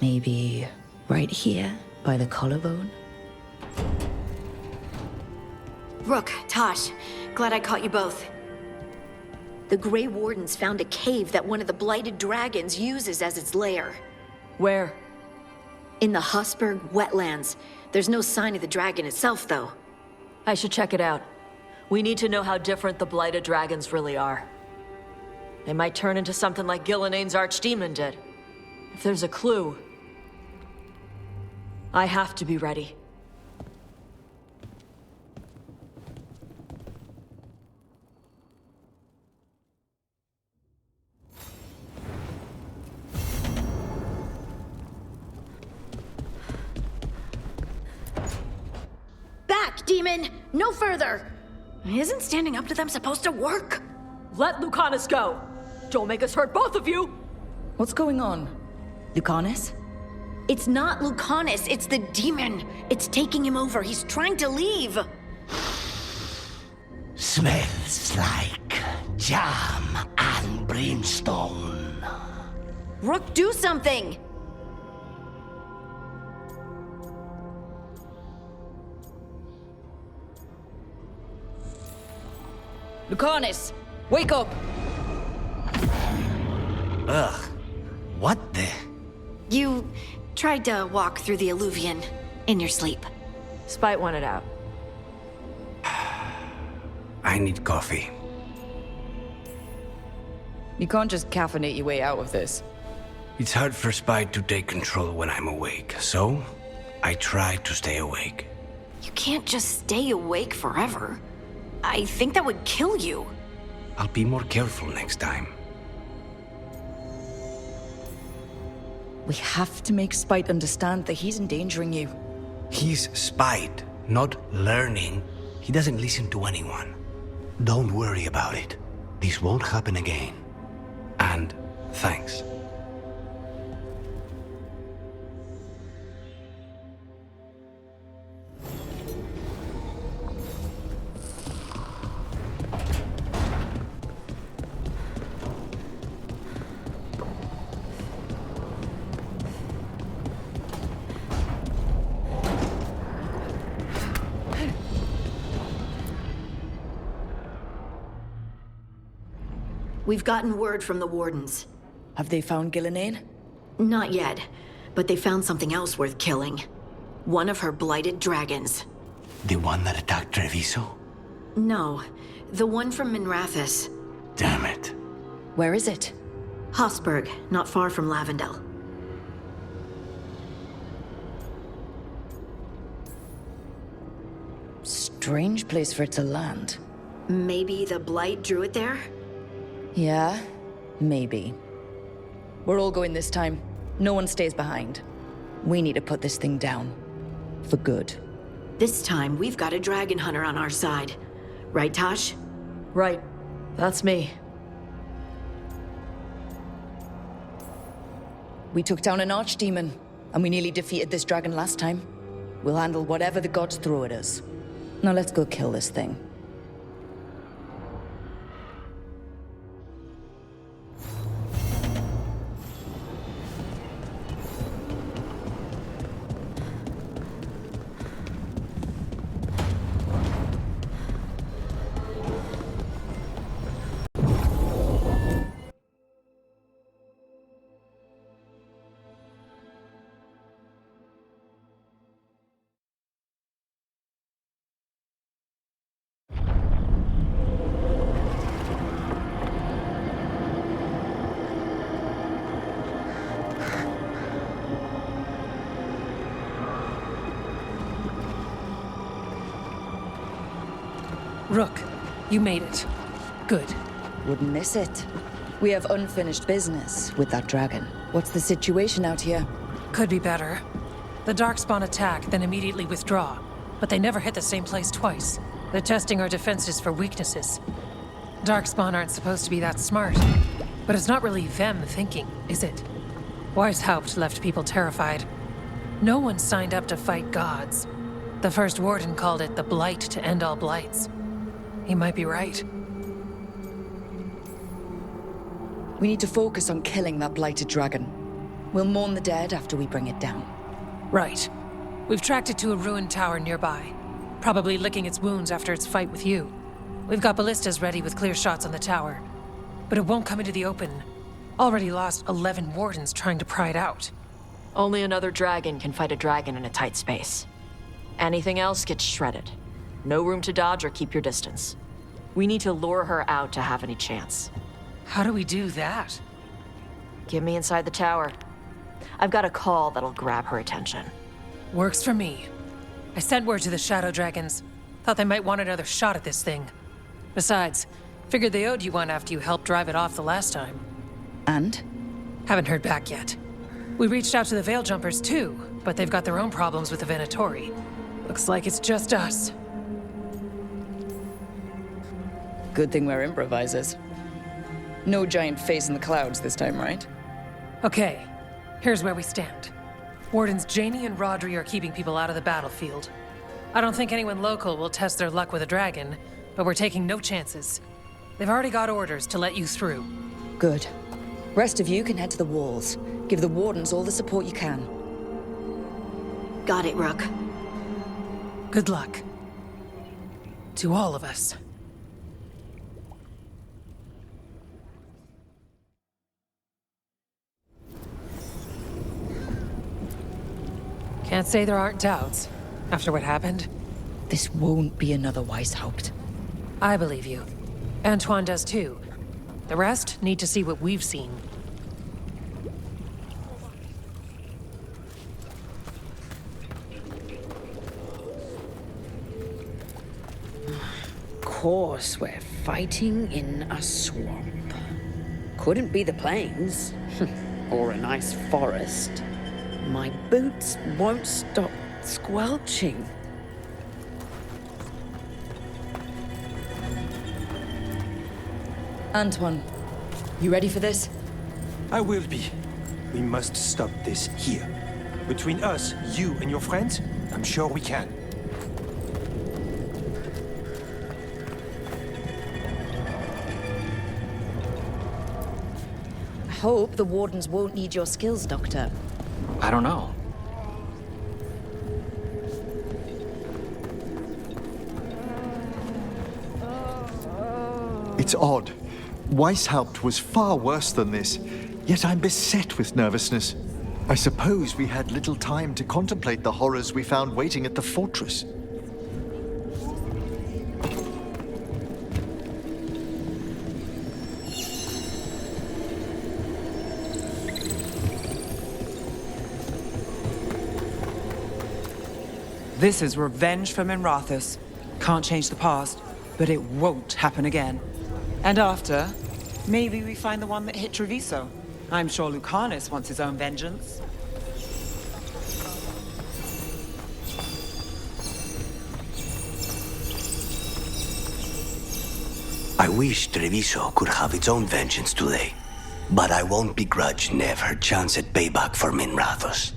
Maybe right here, by the collarbone? Rook, Tosh, glad I caught you both. The Grey Wardens found a cave that one of the Blighted Dragons uses as its lair. Where? In the Husberg wetlands. There's no sign of the dragon itself, though. I should check it out. We need to know how different the Blighted Dragons really are. They might turn into something like Gillenane's archdemon did. If there's a clue, I have to be ready. Back, demon! No further! Isn't standing up to them supposed to work? Let Lucanus go! Don't make us hurt both of you! What's going on? Lucanus? It's not Lucanus, it's the demon. It's taking him over. He's trying to leave. Smells like jam and brimstone. Rook, do something! Lucanus! Wake up! Ugh. What the? You tried to walk through the Alluvion in your sleep. Spite wanted out. I need coffee. You can't just caffeinate your way out of this. It's hard for Spite to take control when I'm awake, so I try to stay awake. You can't just stay awake forever. I think that would kill you. I'll be more careful next time. We have to make Spite understand that he's endangering you. He's Spite, not learning. He doesn't listen to anyone. Don't worry about it. This won't happen again. And thanks. We've gotten word from the Wardens. Have they found Gillenane? Not yet, but they found something else worth killing. One of her blighted dragons. The one that attacked Treviso? No, the one from Minrathous. Damn it. Where is it? Hossberg, not far from Lavendel. Strange place for it to land. Maybe the blight drew it there? Yeah, maybe. We're all going this time. No one stays behind. We need to put this thing down. For good. This time, we've got a dragon hunter on our side. Right, Tosh? Right. That's me. We took down an archdemon, and we nearly defeated this dragon last time. We'll handle whatever the gods throw at us. Now let's go kill this thing. Rook, you made it. Good. Wouldn't miss it. We have unfinished business with that dragon. What's the situation out here? Could be better. The Darkspawn attack, then immediately withdraw. But they never hit the same place twice. They're testing our defenses for weaknesses. Darkspawn aren't supposed to be that smart. But it's not really them thinking, is it? Weishaupt left people terrified. No one signed up to fight gods. The first warden called it the blight to end all blights. He might be right. We need to focus on killing that blighted dragon. We'll mourn the dead after we bring it down. Right. We've tracked it to a ruined tower nearby. Probably licking its wounds after its fight with you. We've got ballistas ready with clear shots on the tower. But it won't come into the open. Already lost 11 wardens trying to pry it out. Only another dragon can fight a dragon in a tight space. Anything else gets shredded. No room to dodge or keep your distance. We need to lure her out to have any chance. How do we do that? Get me inside the tower. I've got a call that'll grab her attention. Works for me. I sent word to the Shadow Dragons. Thought they might want another shot at this thing. Besides, figured they owed you one after you helped drive it off the last time. And? Haven't heard back yet. We reached out to the Veil Jumpers too, but they've got their own problems with the Venatori. Looks like it's just us. Good thing we're improvisers. No giant face in the clouds this time, right? Okay, here's where we stand. Wardens Janie and Rodri are keeping people out of the battlefield. I don't think anyone local will test their luck with a dragon, but we're taking no chances. They've already got orders to let you through. Good. Rest of you can head to the walls. Give the Wardens all the support you can. Got it, Rook. Good luck. To all of us. Can't say there aren't doubts, after what happened. This won't be another Weishaupt. I believe you. Antoine does too. The rest need to see what we've seen. Of course, we're fighting in a swamp. Couldn't be the plains, or a nice forest. My boots won't stop squelching. Antoine, you ready for this? I will be. We must stop this here. Between us, you and your friends, I'm sure we can. I hope the Wardens won't need your skills, Doctor. I don't know. It's odd. Weishaupt was far worse than this, yet I'm beset with nervousness. I suppose we had little time to contemplate the horrors we found waiting at the fortress. This is revenge for Minrathous. Can't change the past, but it won't happen again. And after, maybe we find the one that hit Treviso. I'm sure Lucanus wants his own vengeance. I wish Treviso could have its own vengeance today, but I won't begrudge Nev her chance at payback for Minrathous.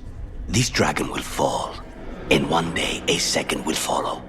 This dragon will fall, and one day a second will follow.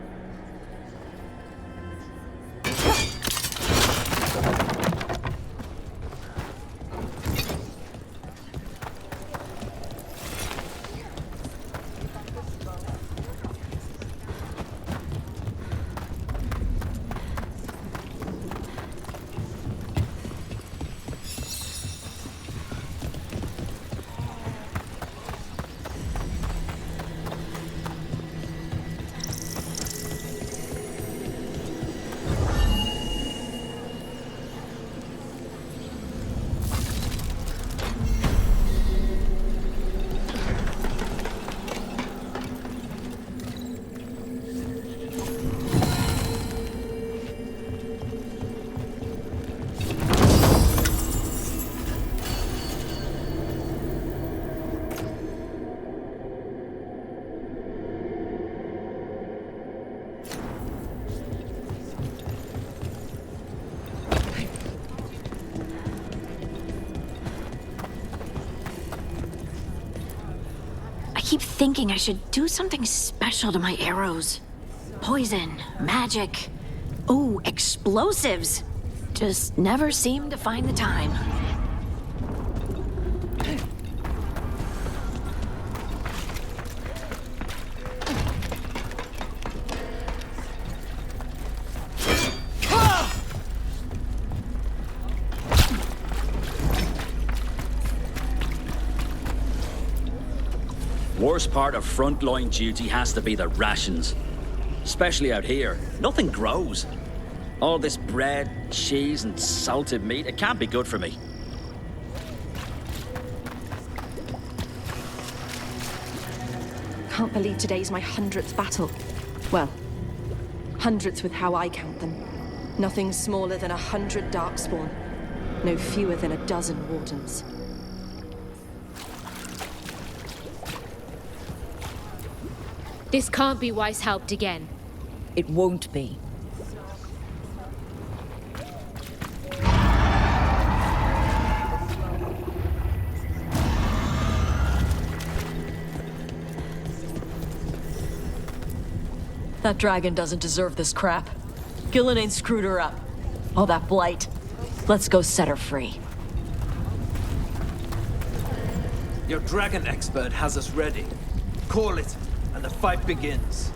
I keep thinking I should do something special to my arrows. Poison, magic, oh, explosives. Just never seem to find the time. Worst part of frontline duty has to be the rations. Especially out here, nothing grows. All this bread, cheese, and salted meat, it can't be good for me. Can't believe today's my 100th battle. Well, hundreds with how I count them. Nothing smaller than 100 Darkspawn. No fewer than a dozen Wardens. This can't be Weishaupt again. It won't be. That dragon doesn't deserve this crap. Gillen ain't screwed her up. All that blight. Let's go set her free. Your dragon expert has us ready. Call it, and the fight begins.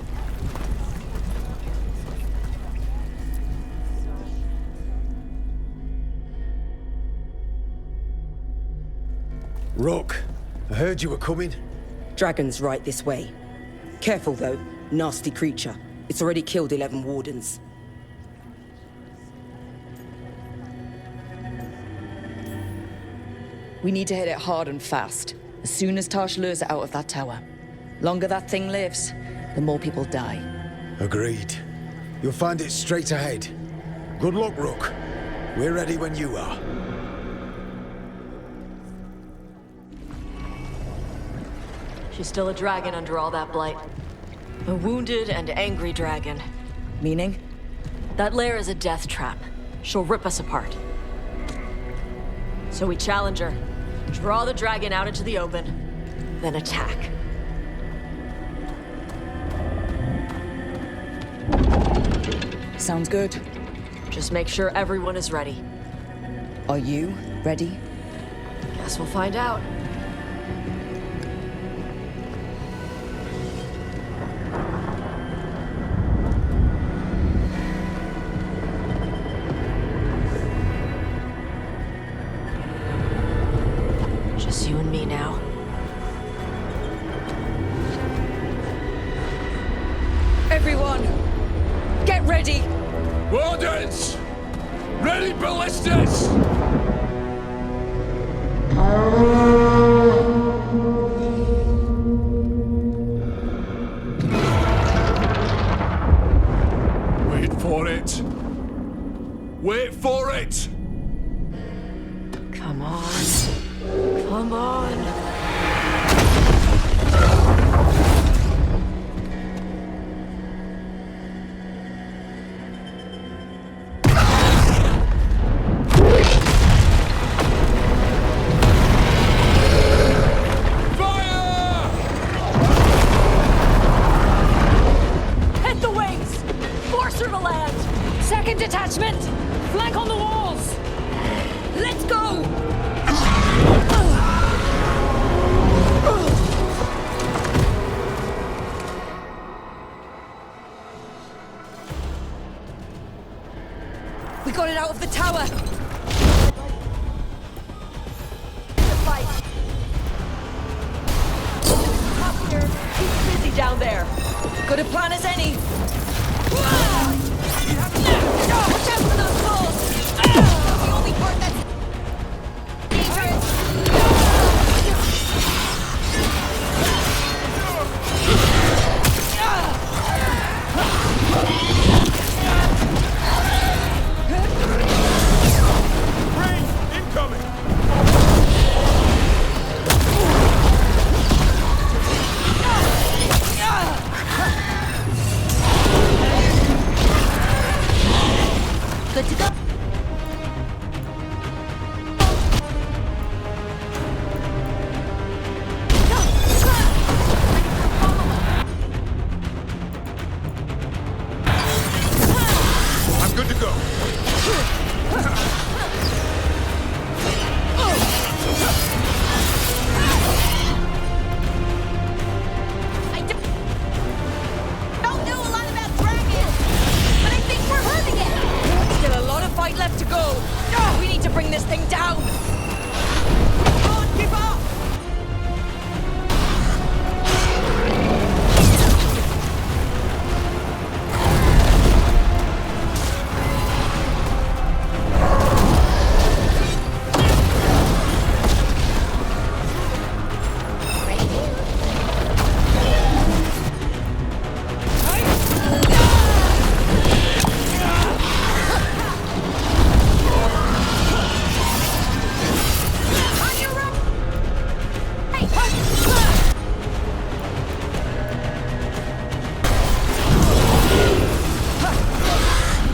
Rook, I heard you were coming. Dragon's right this way. Careful though, nasty creature. It's already killed 11 Wardens. We need to hit it hard and fast. As soon as Tash lures it out of that tower. Longer that thing lives, the more people die. Agreed. You'll find it straight ahead. Good luck, Rook. We're ready when you are. She's still a dragon under all that blight. A wounded and angry dragon. Meaning? That lair is a death trap. She'll rip us apart. So we challenge her, draw the dragon out into the open, then attack. Sounds good. Just make sure everyone is ready. Are you ready? Guess we'll find out. you and me now. Everyone, get ready! Wardens! Ready ballistas! Wait for it! Wait for it! Come on. Come on. Hit the wings! Force her to land! Second detachment! Flank on the walls! Let's go! We got it out of the tower! Keep busy down there! Good a plan as any! Watch out for those balls! The only part that's dangerous! Rain! Incoming! Good to go. I'm good to go. Don't know a lot about dragons, but I think we're hurting it. Still a lot of fight left to go. We need to bring this thing down. Come on, keep up.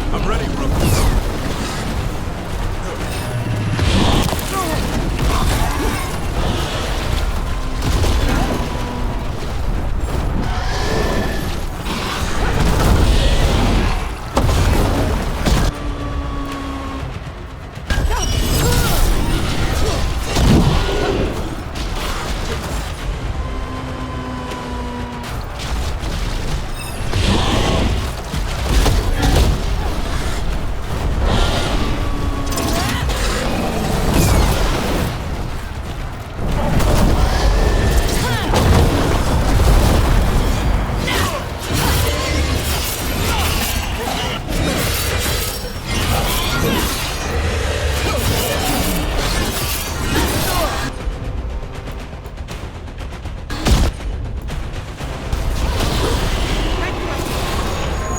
I'm ready, Rook.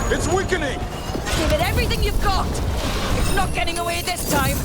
It's weakening! Give it everything you've got. It's not getting away this time.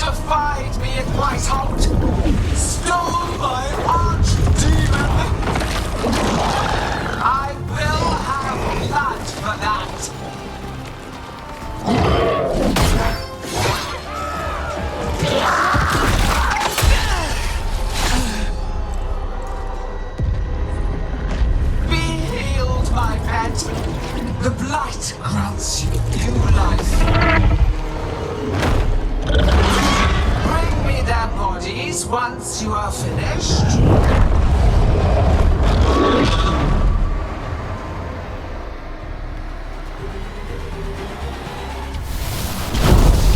defied me at Whitehout, stole my archdemon. I will have blood for that. Be healed, my pet. The blight grants you new life. Bring me their bodies once you are finished.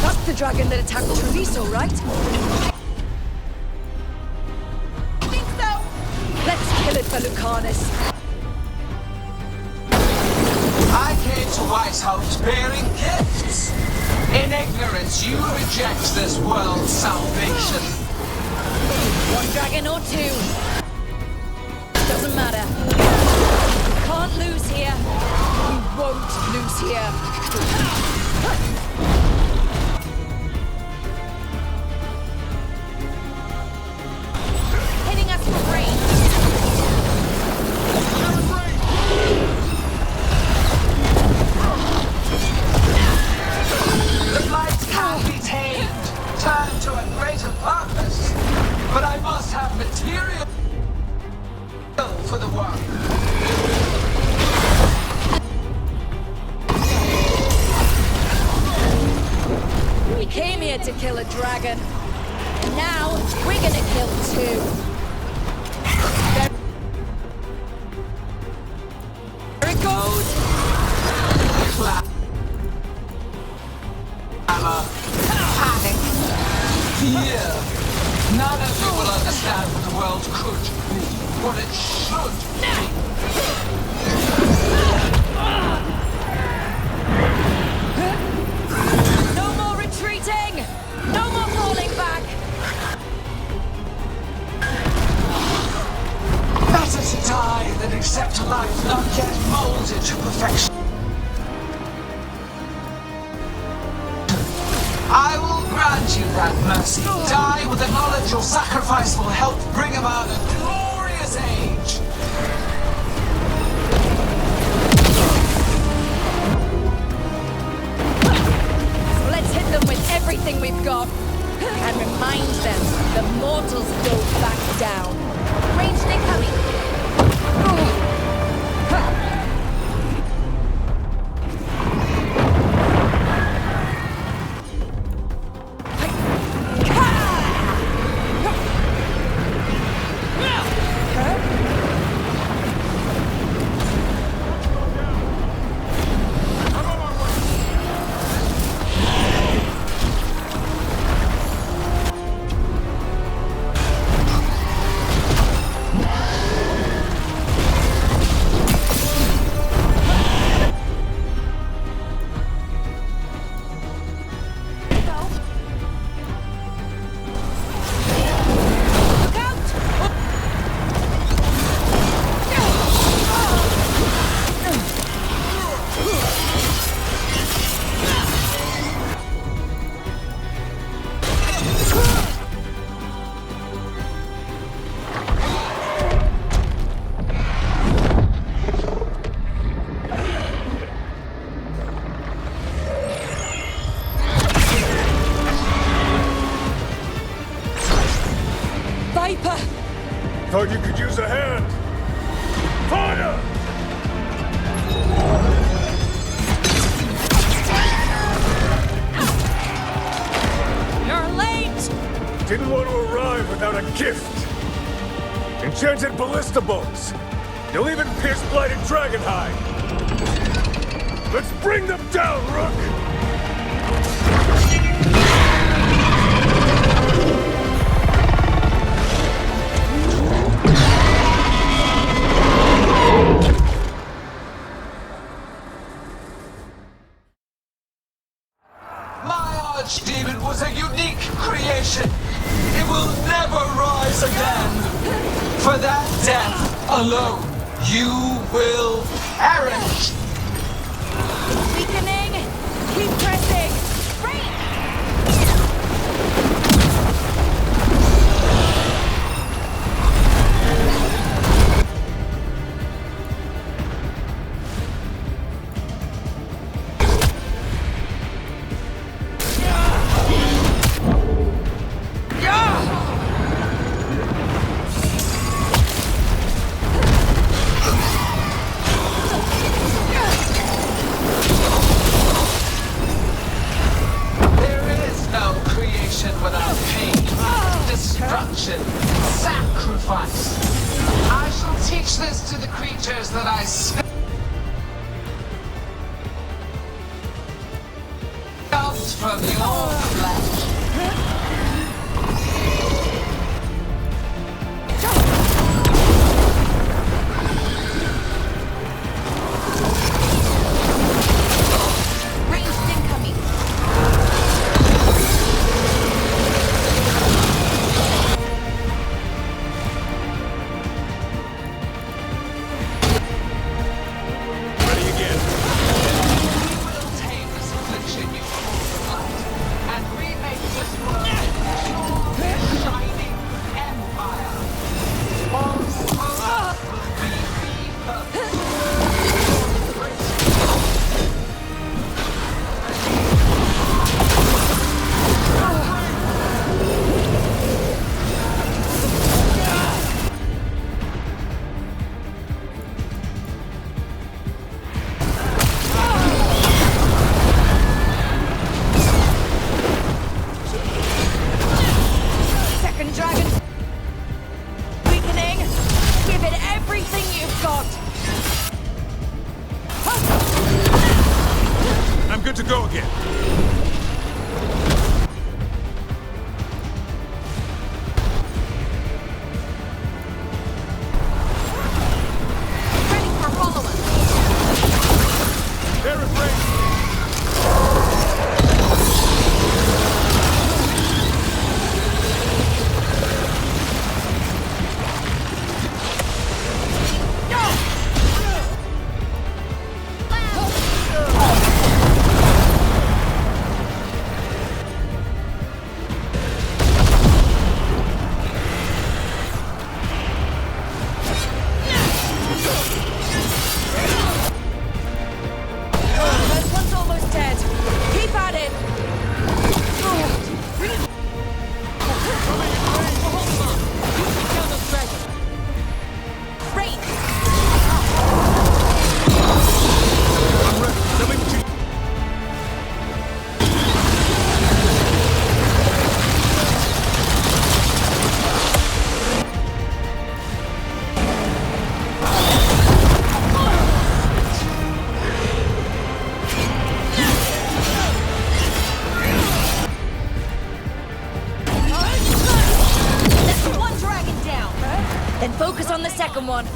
That's the dragon that attacked Treviso, right? I think so. Let's kill it for Lucanus. I came to Whitehouse bearing gifts. In ignorance, you reject this world's salvation. One dragon or two. Doesn't matter. We can't lose here. We won't lose here. Hitting us from range. The blight can be tamed, turned to a greater purpose. But I must have material for the work. We came here to kill a dragon. And now we're gonna kill two. There it goes. Panic. Fear. None of you will understand what the world could be, what it should be. No more retreating! No more falling back! Better to die than accept a life not yet molded to perfection. I will grant you that mercy. Die with the knowledge your sacrifice will help bring about a glorious age. So let's hit them with everything we've got. And remind them the mortals go back down. Ranged incoming. Thought you could use a hand. Fire! You're late! Didn't want to arrive without a gift. Enchanted ballista bolts. You'll even pierce blighted dragonhide. Let's bring them down, Rook! Archdemon was a unique creation. It will never rise again. For that death alone, you will perish. Weakening! Keep pressing! Right! creation without pain, destruction, sacrifice. I shall teach this to the creatures that I sculpt from your flesh. Second one.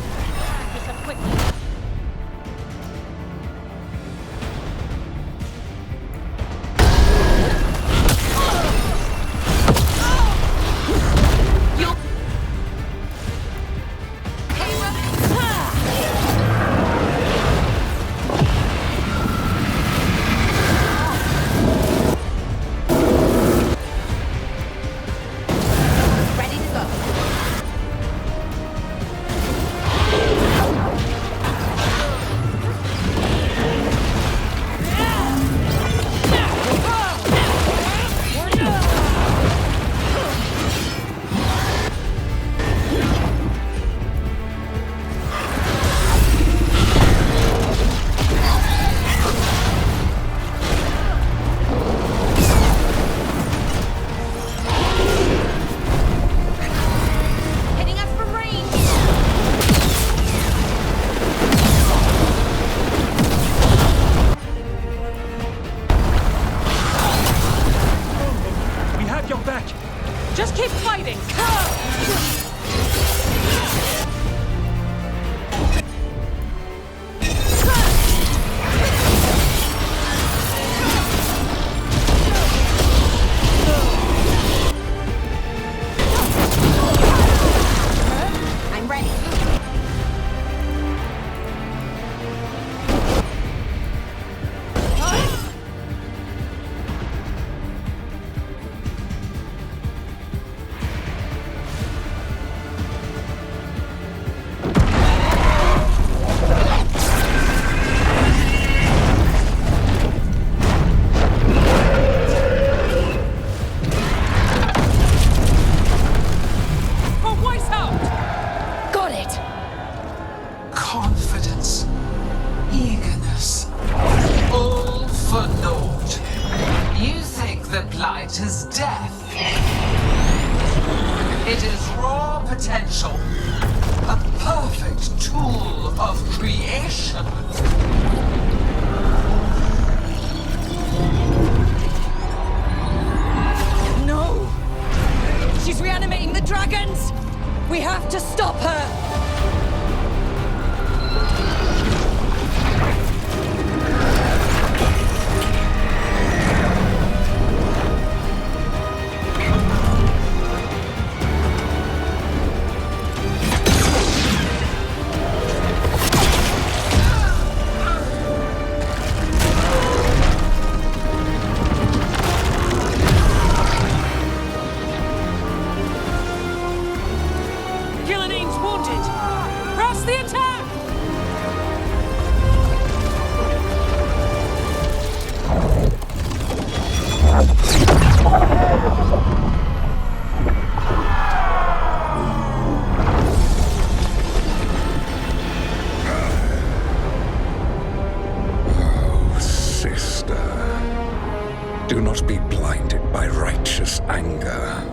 blight is death. It is raw potential, a perfect tool of creation. No! She's reanimating the dragons! We have to stop her! Do not be blinded by righteous anger.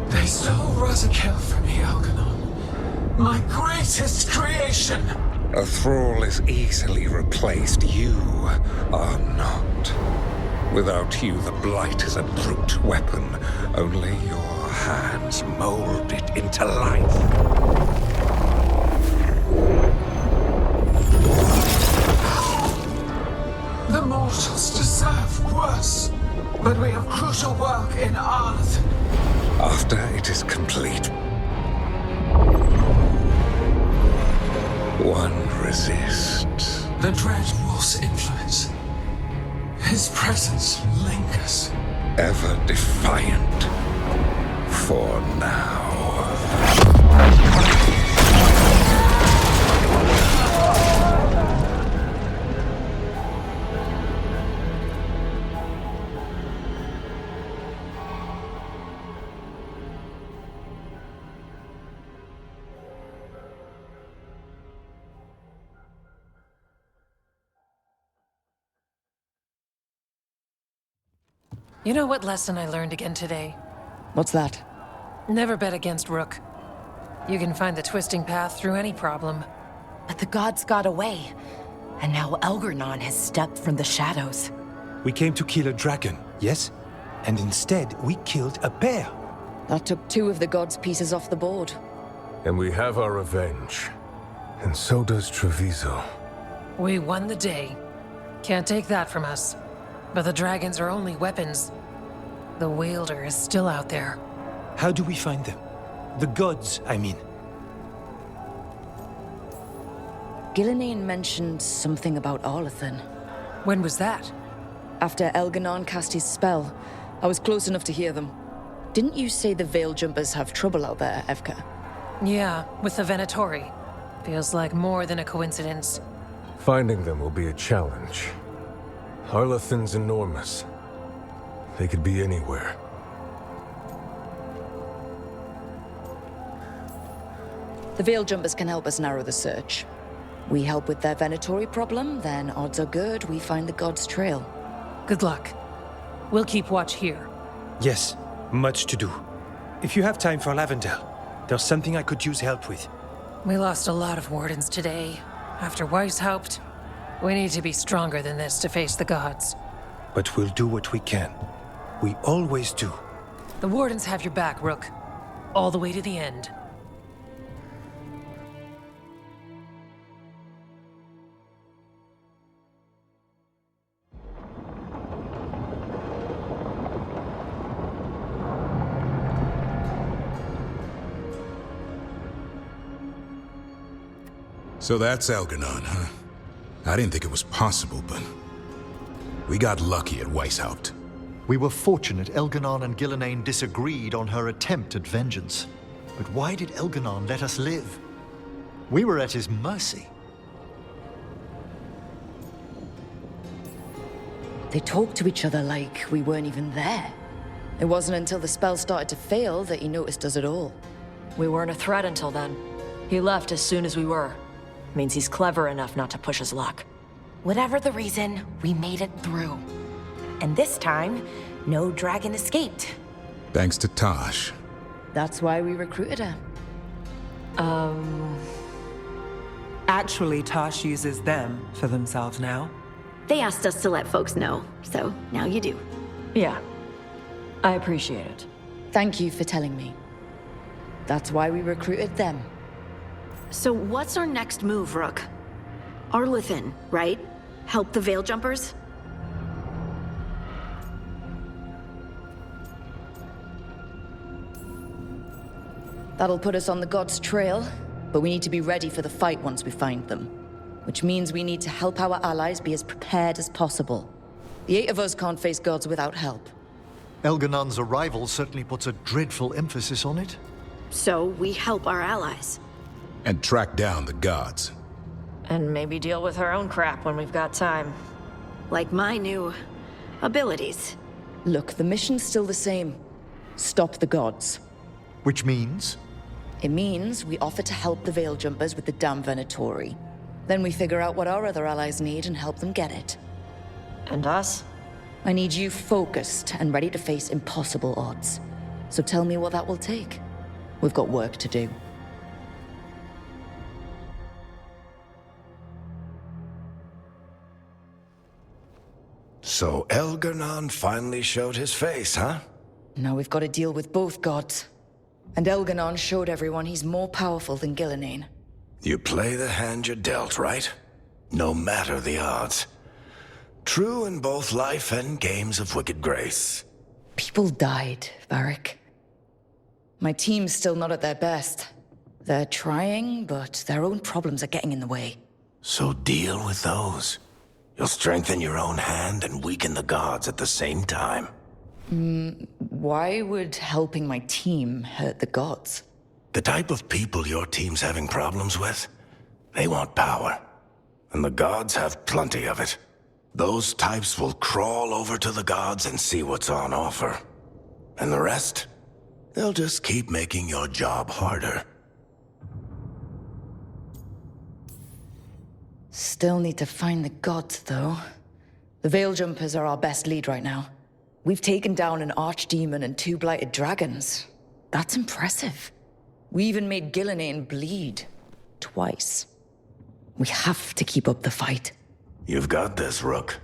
They stole Razikel from me, Algernon. My greatest creation! A thrall is easily replaced. You are not. Without you, the blight is a brute weapon. Only your hands mold it into life. The mortals deserve worse, but we have crucial work in Arth. After it is complete, one resists. The Dread Wolf's influence. His presence lingers. Ever defiant. For now. You know what lesson I learned again today? What's that? Never bet against Rook. You can find the twisting path through any problem. But the gods got away, and now Algernon has stepped from the shadows. We came to kill a dragon, yes? And instead, we killed a bear. That took 2 of the gods' pieces off the board. And we have our revenge. And so does Treviso. We won the day. Can't take that from us. But the dragons are only weapons. The wielder is still out there. How do we find them? The gods, I mean. Gillenane mentioned something about Arlathan. When was that? After Elganon cast his spell. I was close enough to hear them. Didn't you say the Veil Jumpers have trouble out there, Evka? Yeah, with the Venatori. Feels like more than a coincidence. Finding them will be a challenge. Arlathan's enormous. They could be anywhere. The Veil Jumpers can help us narrow the search. We help with their Venatori problem, then odds are good we find the gods' trail. Good luck. We'll keep watch here. Yes, much to do. If you have time for Lavendel, there's something I could use help with. We lost a lot of wardens today. After Weishaupt, we need to be stronger than this to face the gods. But we'll do what we can. We always do. The wardens have your back, Rook. All the way to the end. So that's Elganon, huh? I didn't think it was possible, but we got lucky at Weishaupt. We were fortunate Elganon and Gillenane disagreed on her attempt at vengeance. But why did Elganon let us live? We were at his mercy. They talked to each other like we weren't even there. It wasn't until the spell started to fail that he noticed us at all. We weren't a threat until then. He left as soon as we were. Means he's clever enough not to push his luck. Whatever the reason, we made it through. And this time, no dragon escaped. Thanks to Tosh. That's why we recruited her. Actually, Tosh uses them for themselves now. They asked us to let folks know, so now you do. Yeah. I appreciate it. Thank you for telling me. That's why we recruited them. So what's our next move, Rook? Arlethan, right? Help the Veil Jumpers? That'll put us on the gods' trail, but we need to be ready for the fight once we find them. Which means we need to help our allies be as prepared as possible. The 8 of us can't face gods without help. Elganon's arrival certainly puts a dreadful emphasis on it. So we help our allies. And track down the gods. And maybe deal with our own crap when we've got time. Like my new abilities. Look, the mission's still the same. Stop the gods. Which means? It means we offer to help the Veil Jumpers with the damn Venatori. Then we figure out what our other allies need and help them get it. And us? I need you focused and ready to face impossible odds. So tell me what that will take. We've got work to do. So Elgarnon finally showed his face, huh? Now we've got to deal with both gods. And Elganon showed everyone he's more powerful than Gillenane. You play the hand you're dealt, right? No matter the odds. True in both life and games of wicked grace. People died, Varric. My team's still not at their best. They're trying, but their own problems are getting in the way. So deal with those. You'll strengthen your own hand and weaken the gods at the same time. Why would helping my team hurt the gods? The type of people your team's having problems with, they want power. And the gods have plenty of it. Those types will crawl over to the gods and see what's on offer. And the rest, they'll just keep making your job harder. Still need to find the gods, though. The Veil Jumpers are our best lead right now. We've taken down an archdemon and 2 blighted dragons. That's impressive. We even made Gillenane bleed. Twice. We have to keep up the fight. You've got this, Rook.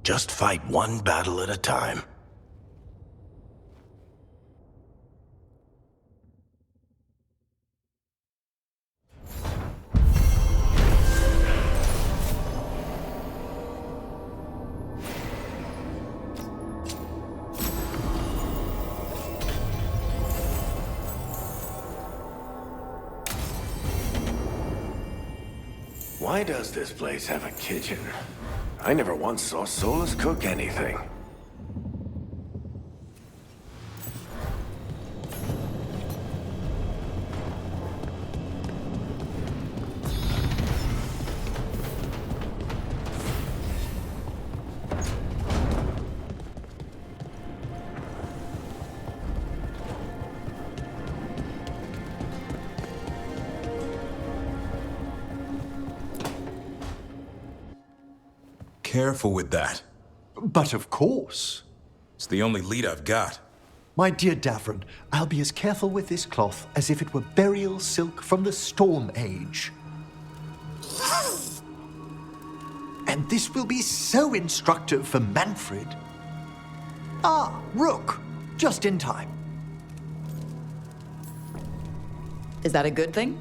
Just fight one battle at a time. Why does this place have a kitchen? I never once saw Solus cook anything. Careful with that. But of course. It's the only lead I've got. My dear Davron, I'll be as careful with this cloth as if it were burial silk from the Storm Age. And this will be so instructive for Manfred. Ah, Rook, just in time. Is that a good thing?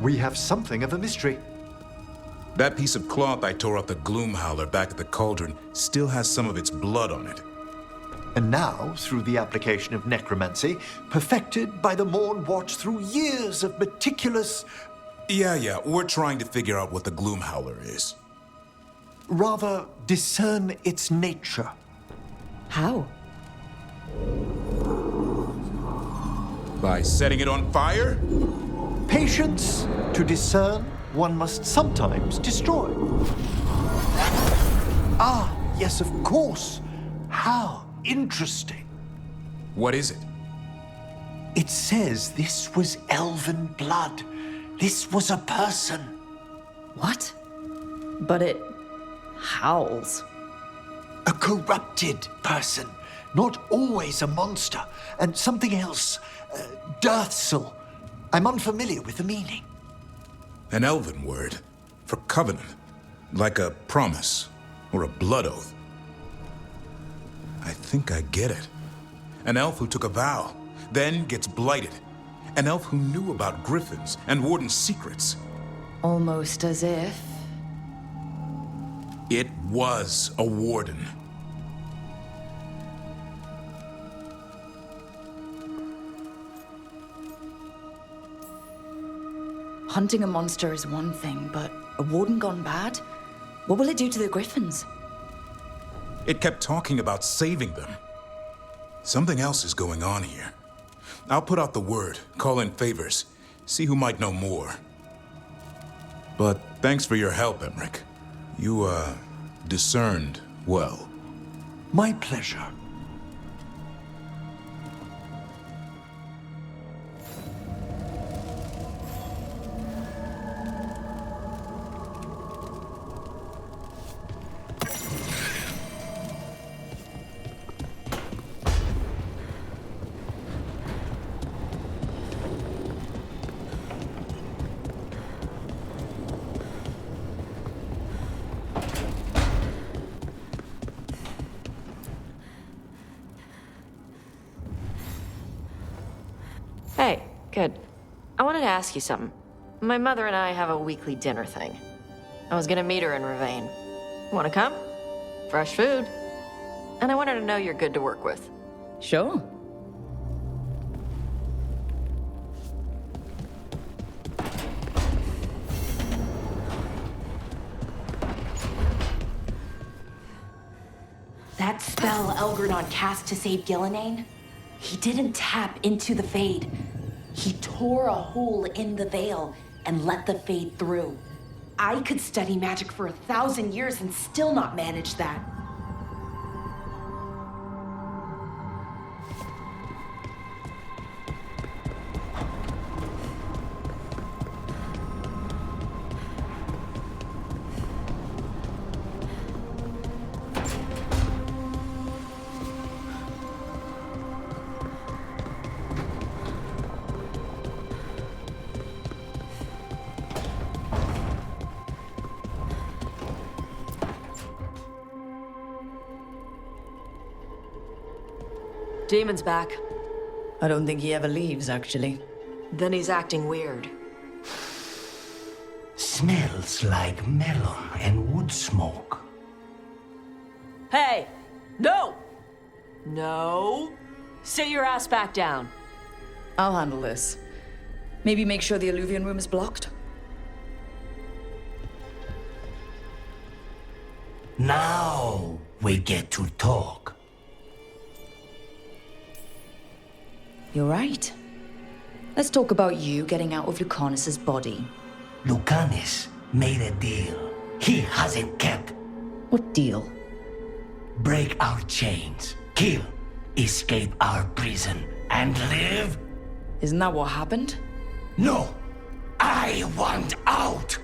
We have something of a mystery. That piece of cloth I tore off the Gloom Howler back at the cauldron still has some of its blood on it. And now, through the application of necromancy, perfected by the Morn Watch through years of meticulous... Yeah, we're trying to figure out what the Gloom Howler is. Rather, discern its nature. How? By setting it on fire? Patience. To discern, one must sometimes destroy. Ah, yes, of course. How interesting. What is it? It says this was elven blood. This was a person. What? But it howls. A corrupted person, not always a monster. And something else, Dirthsel. I'm unfamiliar with the meaning. An elven word for covenant, like a promise or a blood oath. I think I get it. An elf who took a vow, then gets blighted. An elf who knew about griffins and Warden's secrets. Almost as if... It was a Warden. Hunting a monster is one thing, but a Warden gone bad? What will it do to the griffins? It kept talking about saving them. Something else is going on here. I'll put out the word, call in favors, see who might know more. But thanks for your help, Emmerich. You, discerned well. My pleasure. Hey, good. I wanted to ask you something. My mother and I have a weekly dinner thing. I was gonna meet her in Ravane. Wanna come? Fresh food. And I wanted to know you're good to work with. Sure. That spell Elgernod cast to save Gillenane? He didn't tap into the Fade. He tore a hole in the veil and let the Fade through. I could study magic for 1,000 years and still not manage that. Demon's back. I don't think he ever leaves, actually. Then he's acting weird. Smells like melon and wood smoke. Hey! No! No! Sit your ass back down. I'll handle this. Maybe make sure the Alluvion room is blocked? Now we get to talk. You're right. Let's talk about you getting out of Lucanus's body. Lucanus made a deal he hasn't kept. What deal? Break our chains, kill, escape our prison, and live? Isn't that what happened? No! I want out!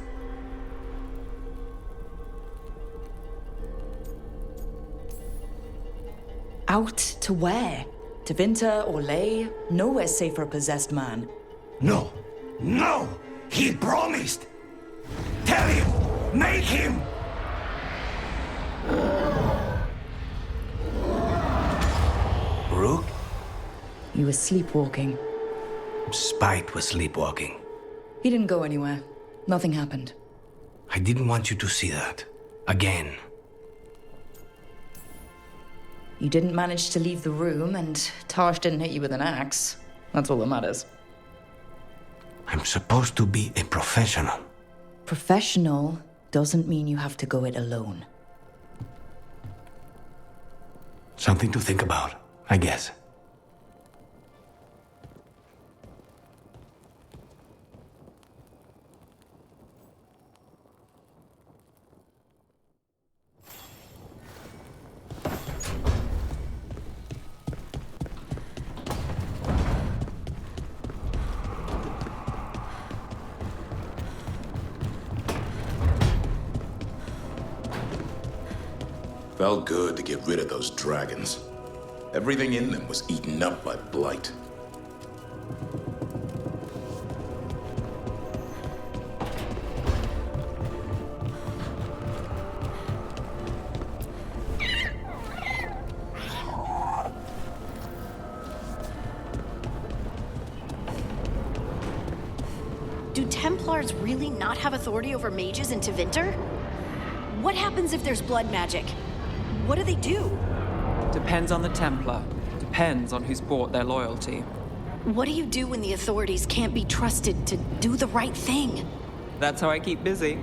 Out to where? To Vinter or Lay? Nowhere's safe for a possessed man. No! No! He promised! Tell him! Make him! Rook? You were sleepwalking. Spite was sleepwalking. He didn't go anywhere. Nothing happened. I didn't want you to see that. Again. You didn't manage to leave the room, and Tarsh didn't hit you with an axe. That's all that matters. I'm supposed to be a professional. Professional doesn't mean you have to go it alone. Something to think about, I guess. Felt good to get rid of those dragons. Everything in them was eaten up by blight. Do Templars really not have authority over mages in Tevinter? What happens if there's blood magic? What do they do? Depends on the Templar. Depends on who's bought their loyalty. What do you do when the authorities can't be trusted to do the right thing? That's how I keep busy.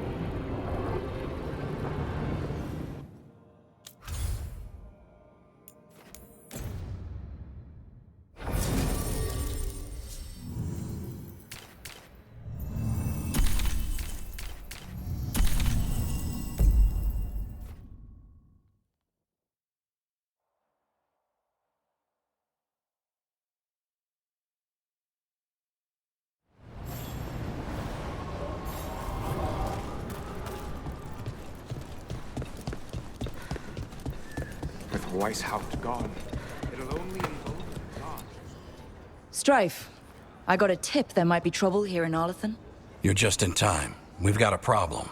With Weishaupt gone, it'll only embolden God. Strife, I got a tip there might be trouble here in Arlathan. You're just in time. We've got a problem.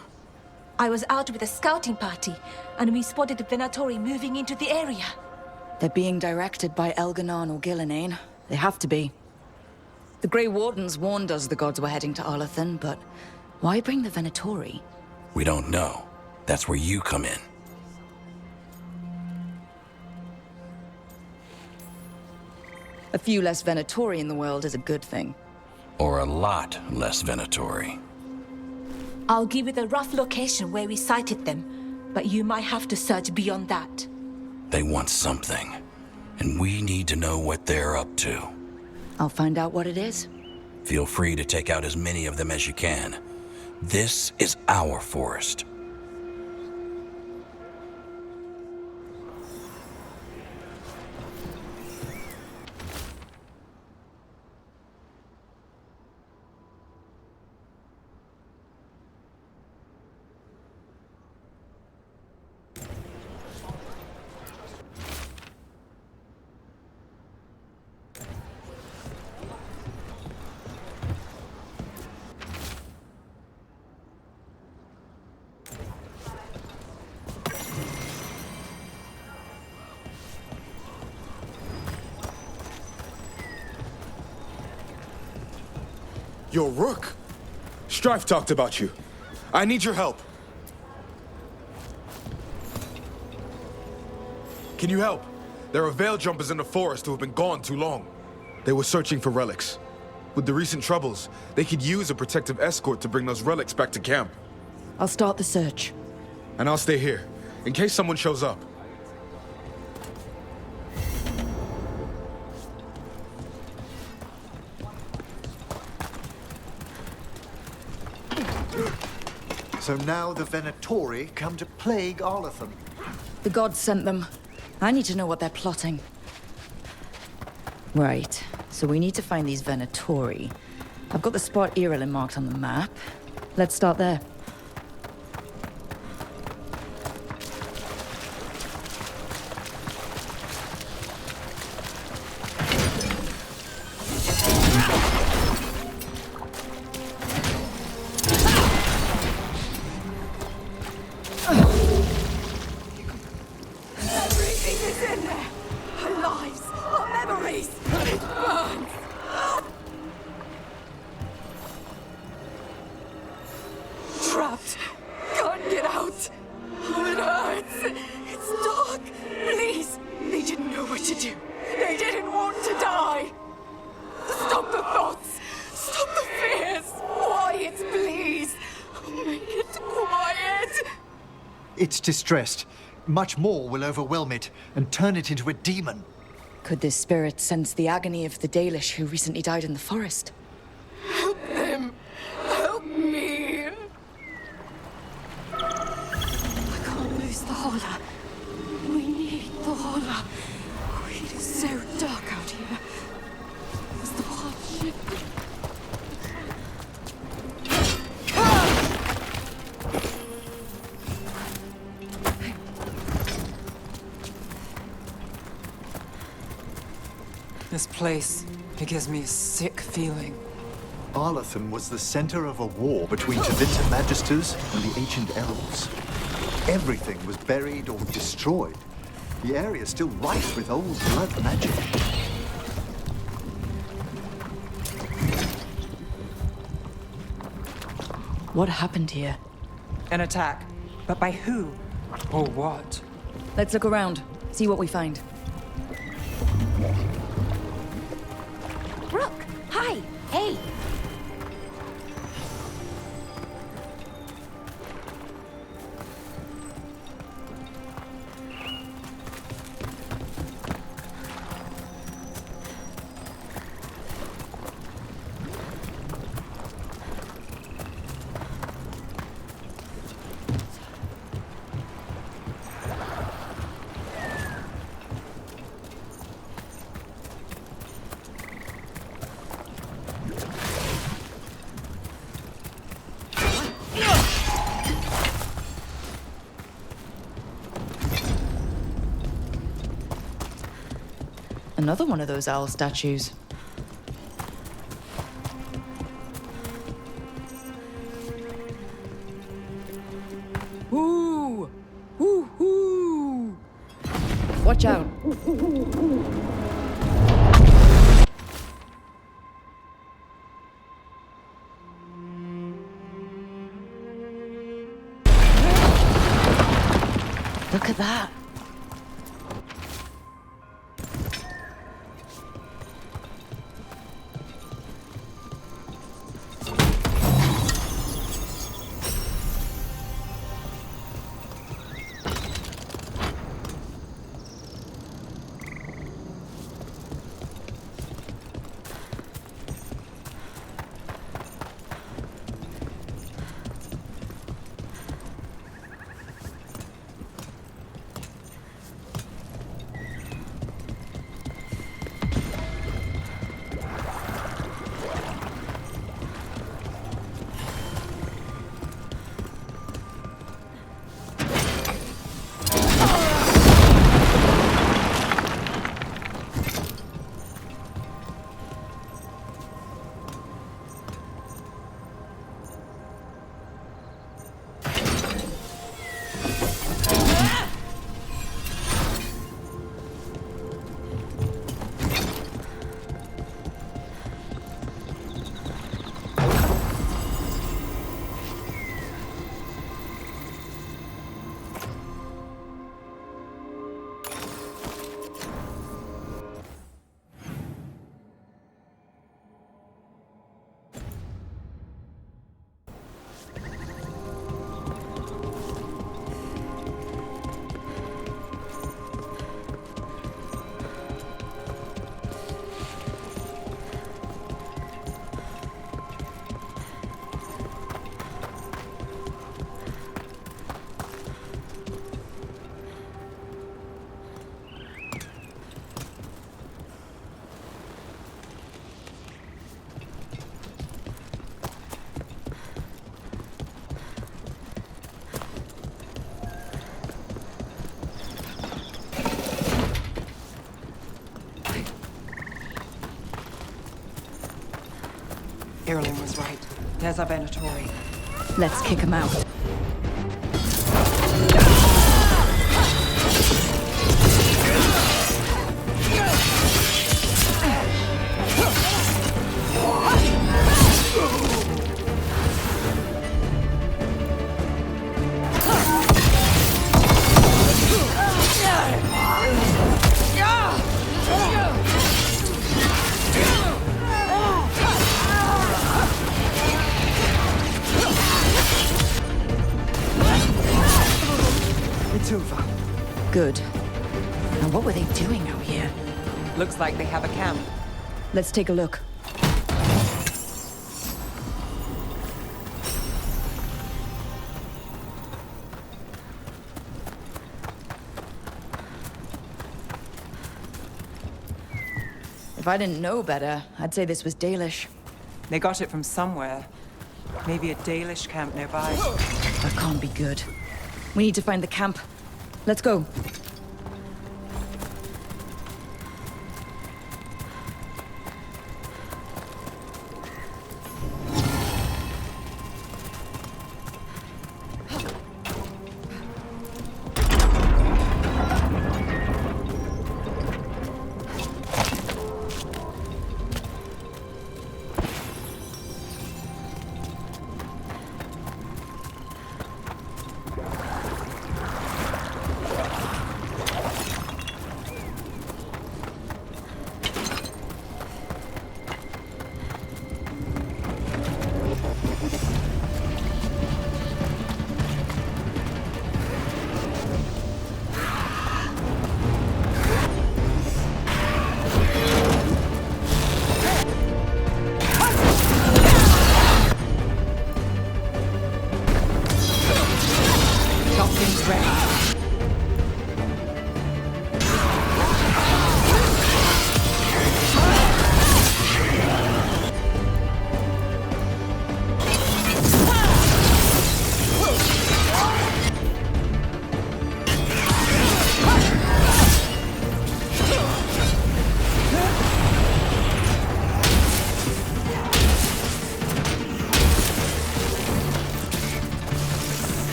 I was out with a scouting party, and we spotted the Venatori moving into the area. They're being directed by Elganon or Gillenane. They have to be. The Grey Wardens warned us the gods were heading to Arlathan, but why bring the Venatori? We don't know. That's where you come in. A few less Venatori in the world is a good thing. Or a lot less Venatori. I'll give you the rough location where we sighted them, but you might have to search beyond that. They want something, and we need to know what they're up to. I'll find out what it is. Feel free to take out as many of them as you can. This is our forest. Yo, Rook! Strife talked about you. I need your help. Can you help? There are veil jumpers in the forest who have been gone too long. They were searching for relics. With the recent troubles, they could use a protective escort to bring those relics back to camp. I'll start the search. And I'll stay here, in case someone shows up. So now the Venatori come to plague Arlathan. The gods sent them. I need to know what they're plotting. Right, so we need to find these Venatori. I've got the spot Irilin marked on the map. Let's start there. Everything is in there. Our lives, our memories. It burns. Trapped. Can't get out. Oh, it hurts. It's dark. Please. They didn't know what to do. They didn't want to die. Stop the thoughts. Stop the fears. Quiet, please. Make it quiet. It's distressed. Much more will overwhelm it and turn it into a demon. Could this spirit sense the agony of the Dalish who recently died in the forest? Help them. Help me. I can't lose the Hola. We need the Hola. It is so dark out here. It's the hardship. This place, it gives me a sick feeling. Arlathan was the center of a war between Tevinter Magisters and the ancient elves. Everything was buried or destroyed. The area is still rife with old blood magic. What happened here? An attack. But by who? Or what? Let's look around, see what we find. Brooke, hi. Hey. Another one of those owl statues. Ooh! Ooh! Ooh! Watch out! Look at that. Erling was right. There's our Venatori. Let's kick him out. Good. Now what were they doing out here? Looks like they have a camp. Let's take a look. If I didn't know better, I'd say this was Dalish. They got it from somewhere. Maybe a Dalish camp nearby. That can't be good. We need to find the camp. Let's go.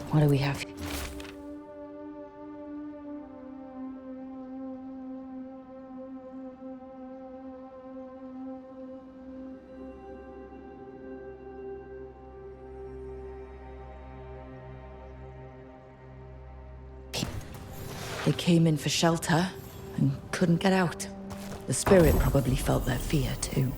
What do we have? They came in for shelter and couldn't get out. The spirit probably felt their fear too.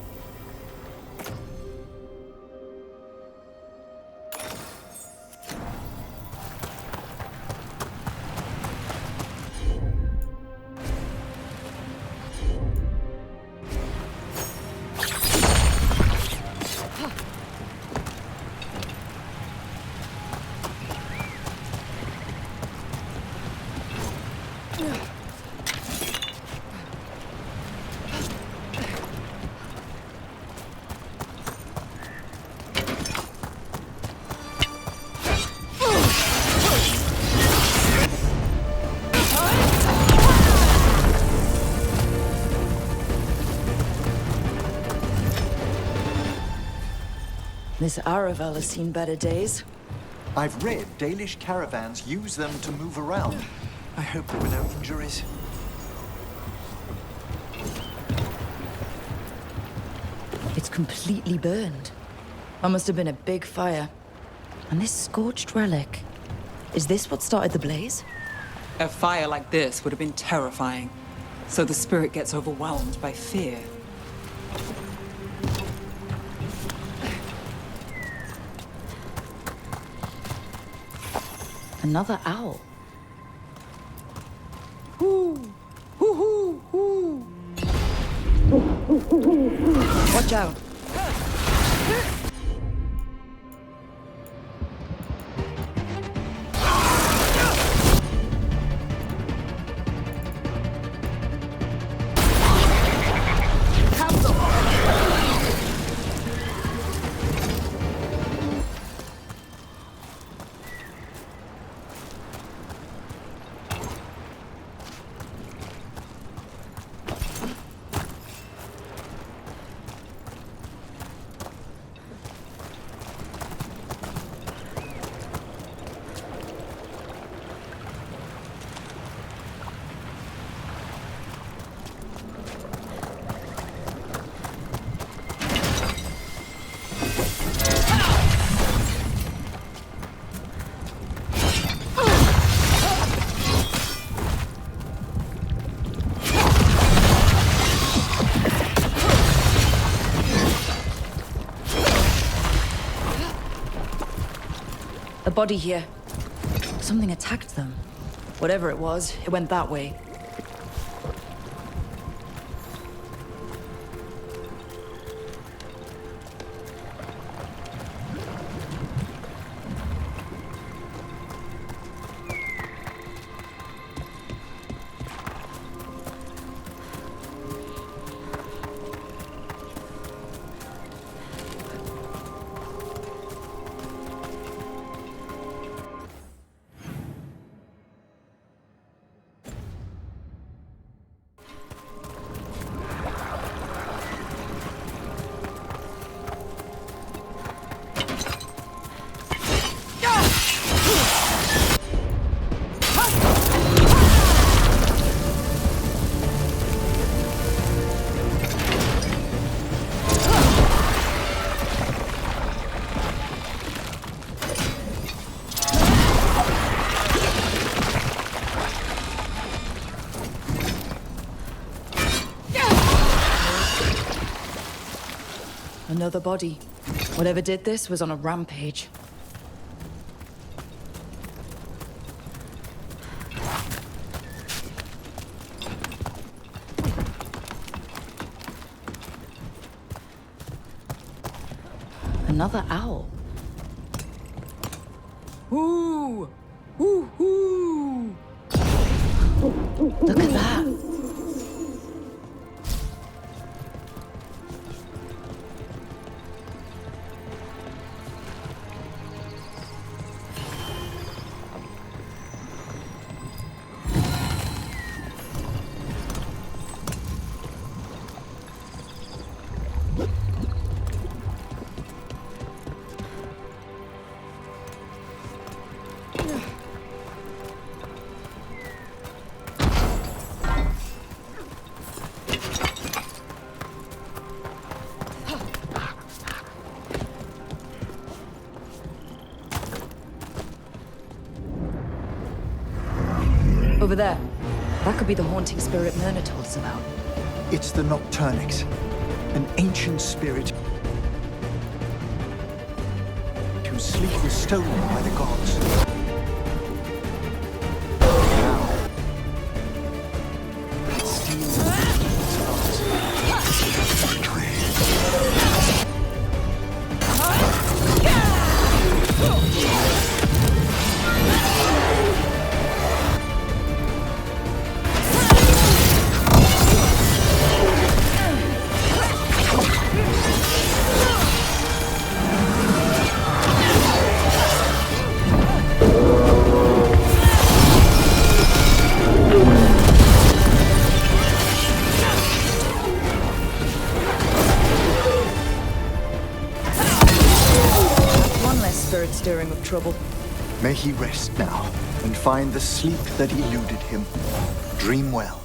This Aravel has seen better days. I've read Dalish caravans use them to move around. I hope there were no injuries. It's completely burned. That must have been a big fire. And this scorched relic. Is this what started the blaze? A fire like this would have been terrifying. So the spirit gets overwhelmed by fear. Another owl. Watch out. A body here. Something attacked them. Whatever it was, it went that way. Another body. Whatever did this was on a rampage. Another owl. Ooh! Ooh! Ooh! Look at that. Over there. That could be the haunting spirit Myrna told us about. It's the Nocturnix, an ancient spirit whose sleep was stolen by the gods. Now, it steals the hearts. Stirring up trouble. May he rest now and find the sleep that eluded him. Dream well.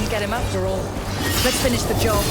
Get him after all. Let's finish the job.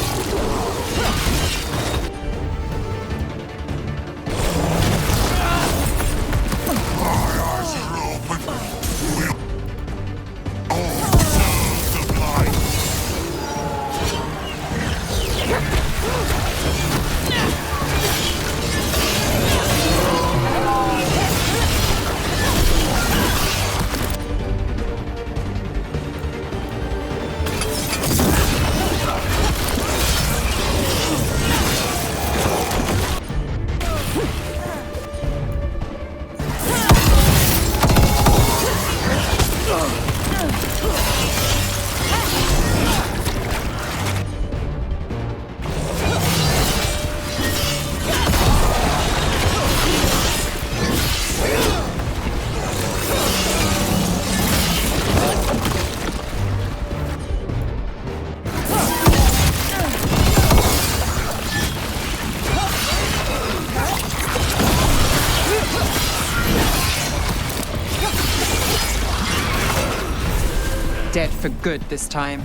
Dead for good this time.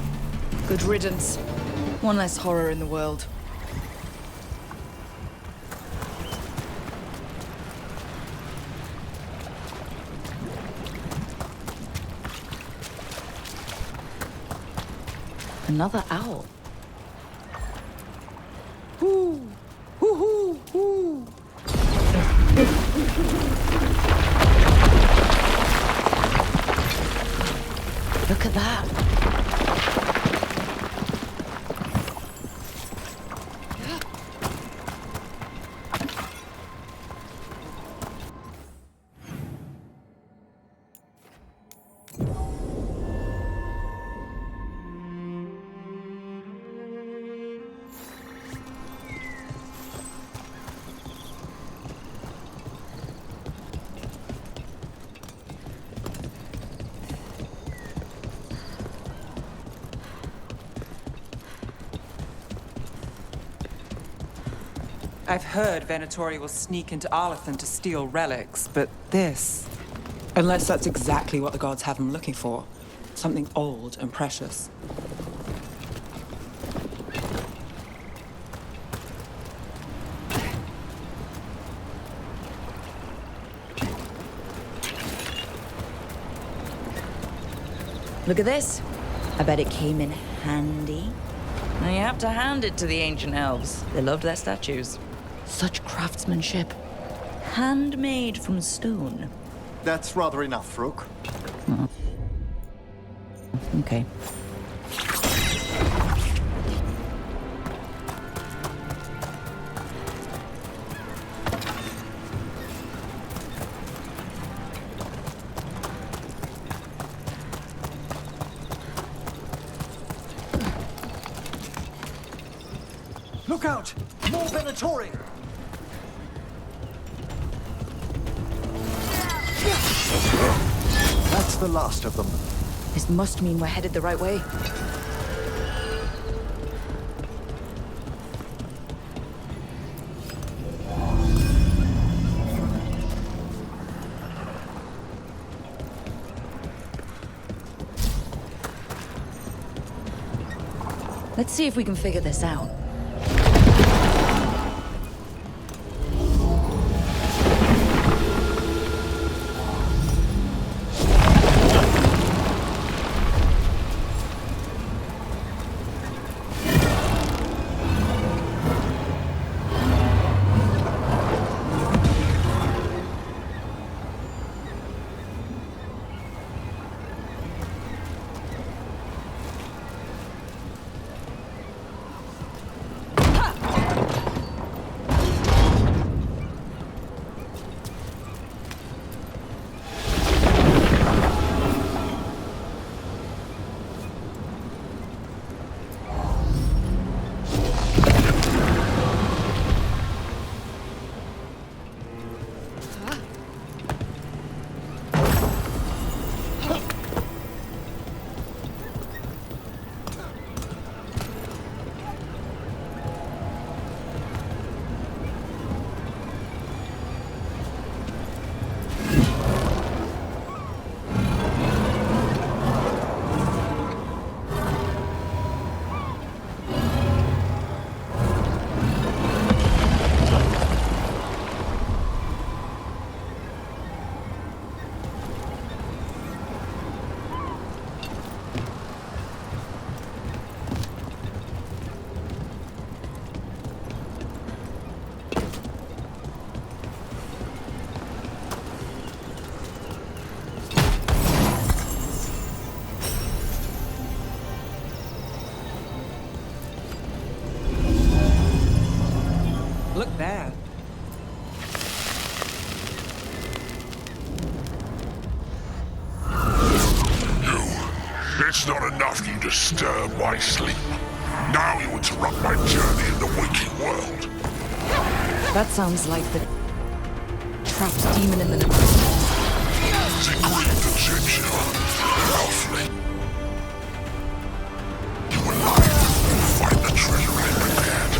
Good riddance. One less horror in the world. Another owl. Hoo! Hoo hoo hoo! Look at that. I've heard Venatori will sneak into Arlathan to steal relics, but this... Unless that's exactly what the gods have him looking for. Something old and precious. Look at this. I bet it came in handy. Now you have to hand it to the ancient elves. They loved their statues. Such craftsmanship. Handmade from stone. That's rather enough, Rook. Oh. Okay. Look out! More Venatori! That's the last of them. This must mean we're headed the right way. Let's see if we can figure this out. Look there. It's not enough you disturb my sleep. Now you interrupt my journey in the waking world. That sounds like the trapped demon in the The grieved Egyptian, Alfred. You alive will find the treasure I prepared.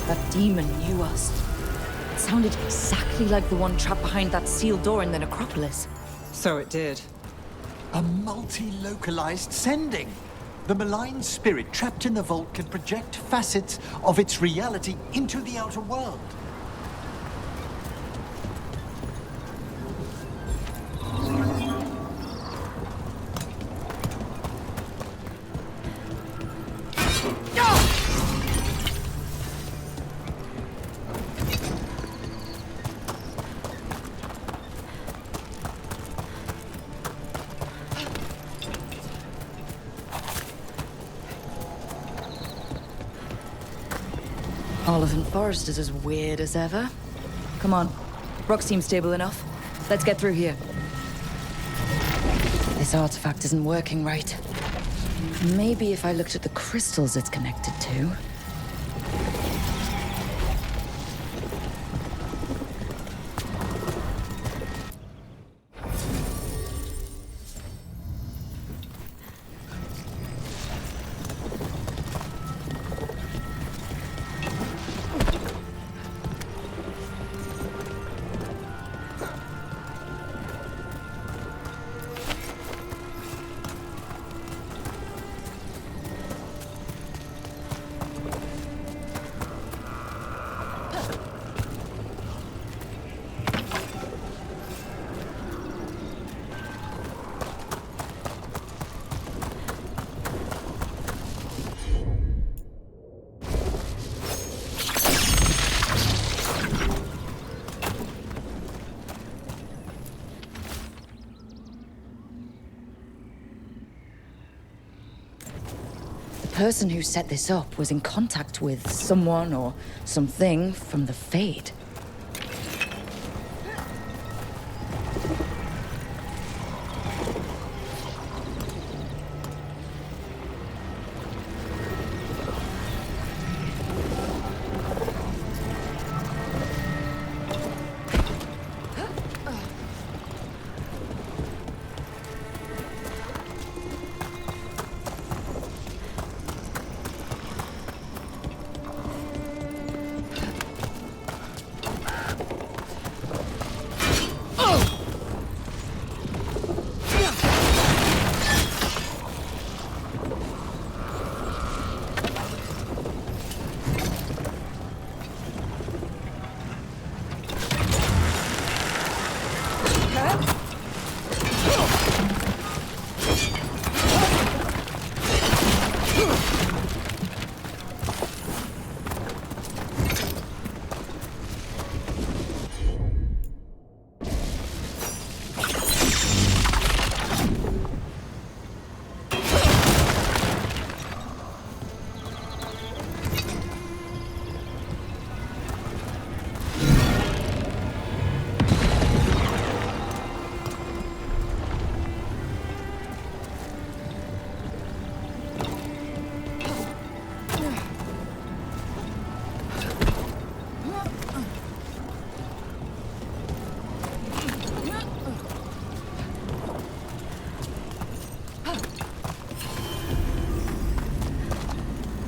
That demon knew us. It sounded exactly like the one trapped behind that sealed door in the necropolis. So it did. A multi-localized sending. The malign spirit trapped in the vault can project facets of its reality into the outer world. Oliphant Forest is as weird as ever. Come on. Rock seems stable enough. Let's get through here. This artifact isn't working right. Maybe if I looked at the crystals it's connected to. The person who set this up was in contact with someone or something from the Fade.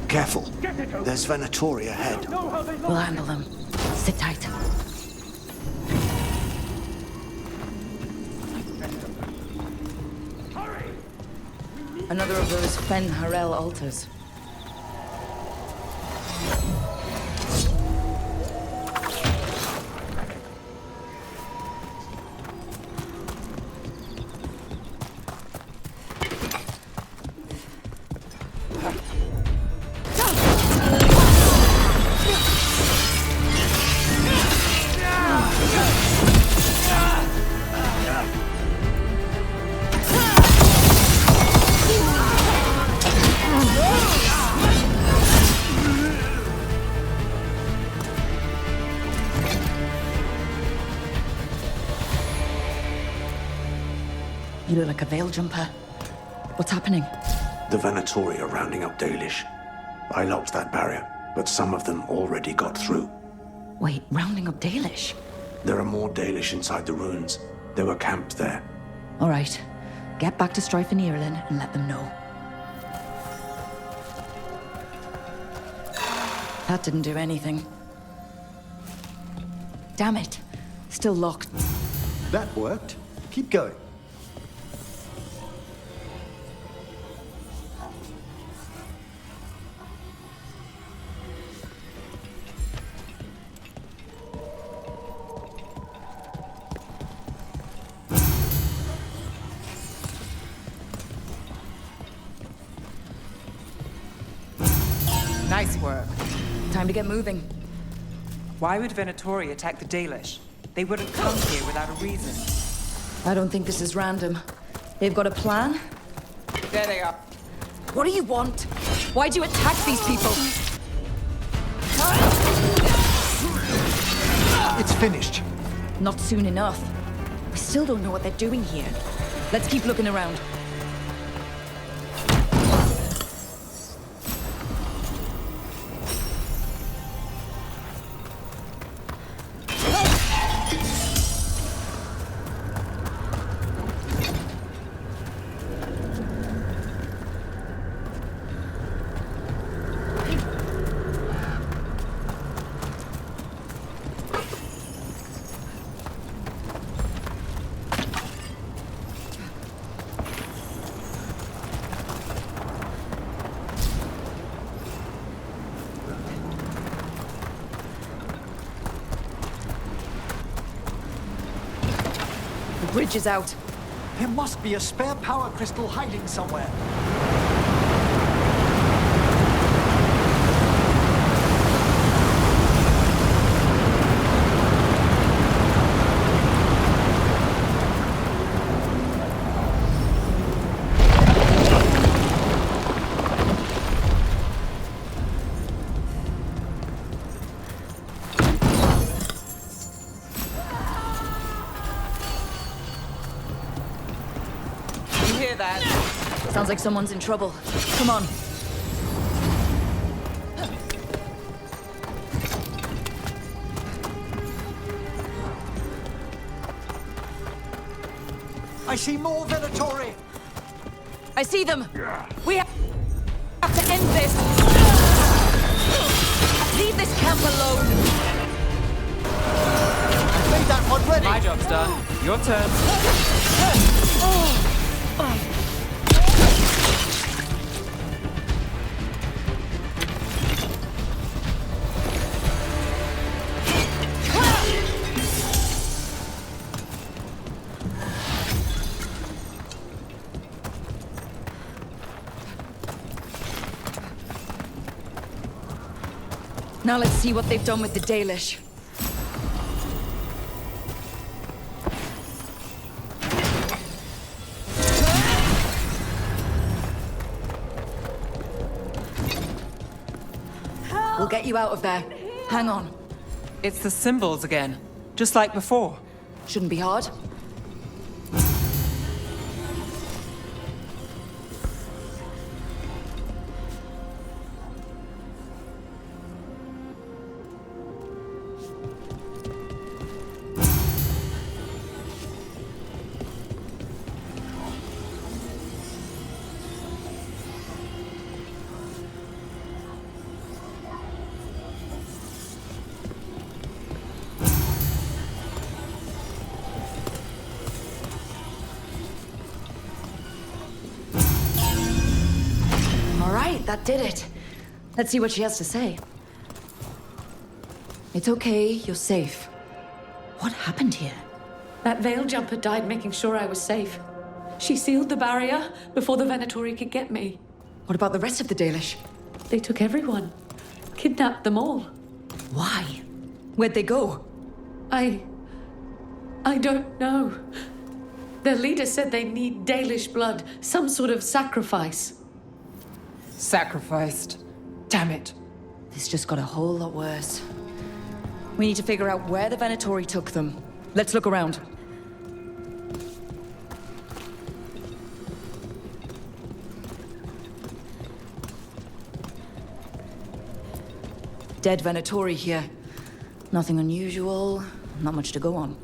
Careful. There's Venatori ahead. We'll handle them. Sit tight. Another of those Fen Harel altars. You look like a veil jumper. What's happening? The Venatori are rounding up Dalish. I locked that barrier, but some of them already got through. Wait, rounding up Dalish? There are more Dalish inside the ruins. They were camped there. All right. Get back to Strife and Ireland and let them know. That didn't do anything. Damn it. Still locked. That worked. Keep going. Nice work. Time to get moving. Why would Venatori attack the Dalish? They wouldn't come here without a reason. I don't think this is random. They've got a plan? There they are. What do you want? Why'd you attack these people? It's finished. Not soon enough. We still don't know what they're doing here. Let's keep looking around. The bridge is out. There must be a spare power crystal hiding somewhere. Sounds like someone's in trouble. Come on. I see more Venatori. I see them. We have to end this. Leave this camp alone. Made that one ready. My job's done. Your turn. Now let's see what they've done with the Dalish. We'll get you out of there. Hang on. It's the symbols again, just like before. Shouldn't be hard. That did it. Let's see what she has to say. It's okay, you're safe. What happened here? That veil jumper died making sure I was safe. She sealed the barrier before the Venatori could get me. What about the rest of the Dalish? They took everyone. Kidnapped them all. Why? Where'd they go? I don't know. Their leader said they need Dalish blood, some sort of sacrifice. Sacrificed. Damn it. This just got a whole lot worse. We need to figure out where the Venatori took them. Let's look around. Dead Venatori here. Nothing unusual, not much to go on.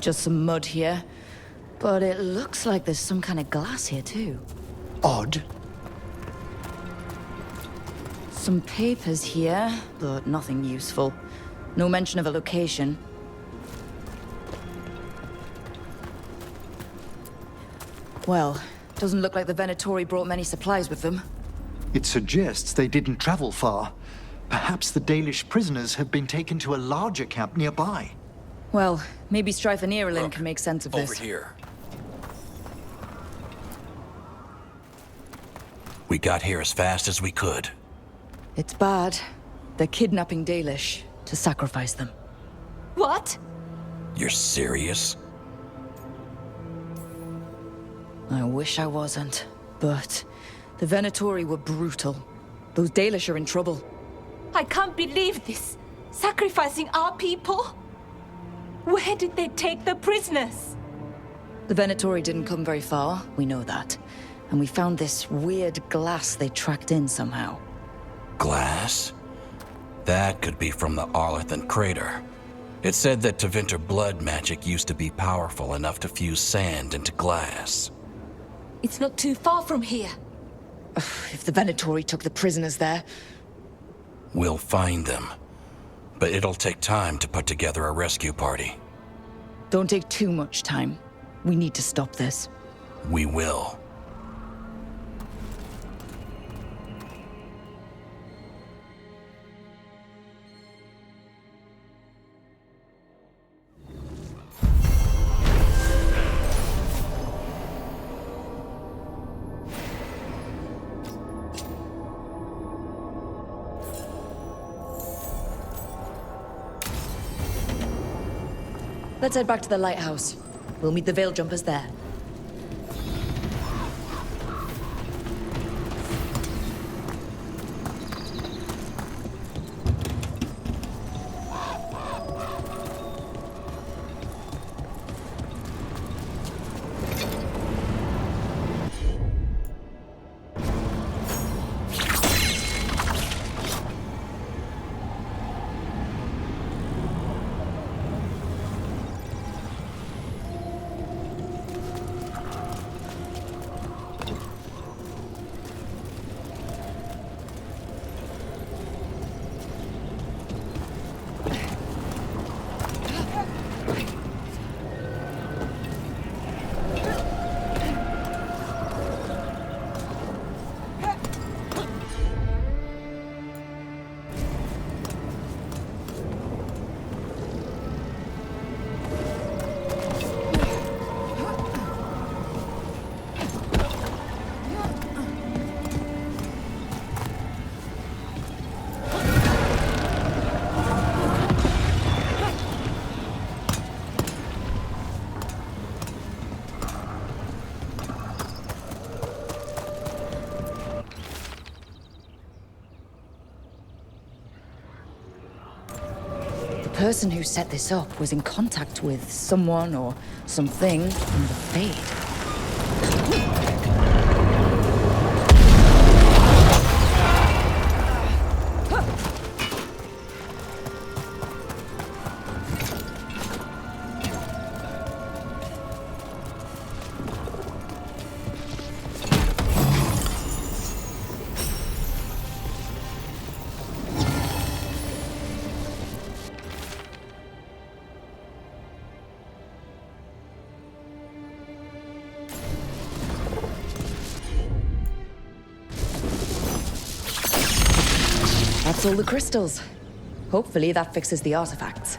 Just some mud here. But it looks like there's some kind of glass here, too. Odd. Some papers here, but nothing useful. No mention of a location. Well, doesn't look like the Venatori brought many supplies with them. It suggests they didn't travel far. Perhaps the Dalish prisoners have been taken to a larger camp nearby. Well, maybe Strife and Irulan can make sense of this. Over here. We got here as fast as we could. It's bad. They're kidnapping Dalish to sacrifice them. What? You're serious? I wish I wasn't, but the Venatori were brutal. Those Dalish are in trouble. I can't believe this. Sacrificing our people? Where did they take the prisoners? The Venatori didn't come very far, we know that. And we found this weird glass they tracked in somehow. Glass? That could be from the Arlethan crater. It said that Tevinter blood magic used to be powerful enough to fuse sand into glass. It's not too far from here. If the Venatori took the prisoners there... We'll find them. But it'll take time to put together a rescue party. Don't take too much time. We need to stop this. We will. Let's head back to the lighthouse. We'll meet the Veil Jumpers there. The person who set this up was in contact with someone or something in the Fade. That's all the crystals. Hopefully that fixes the artifacts.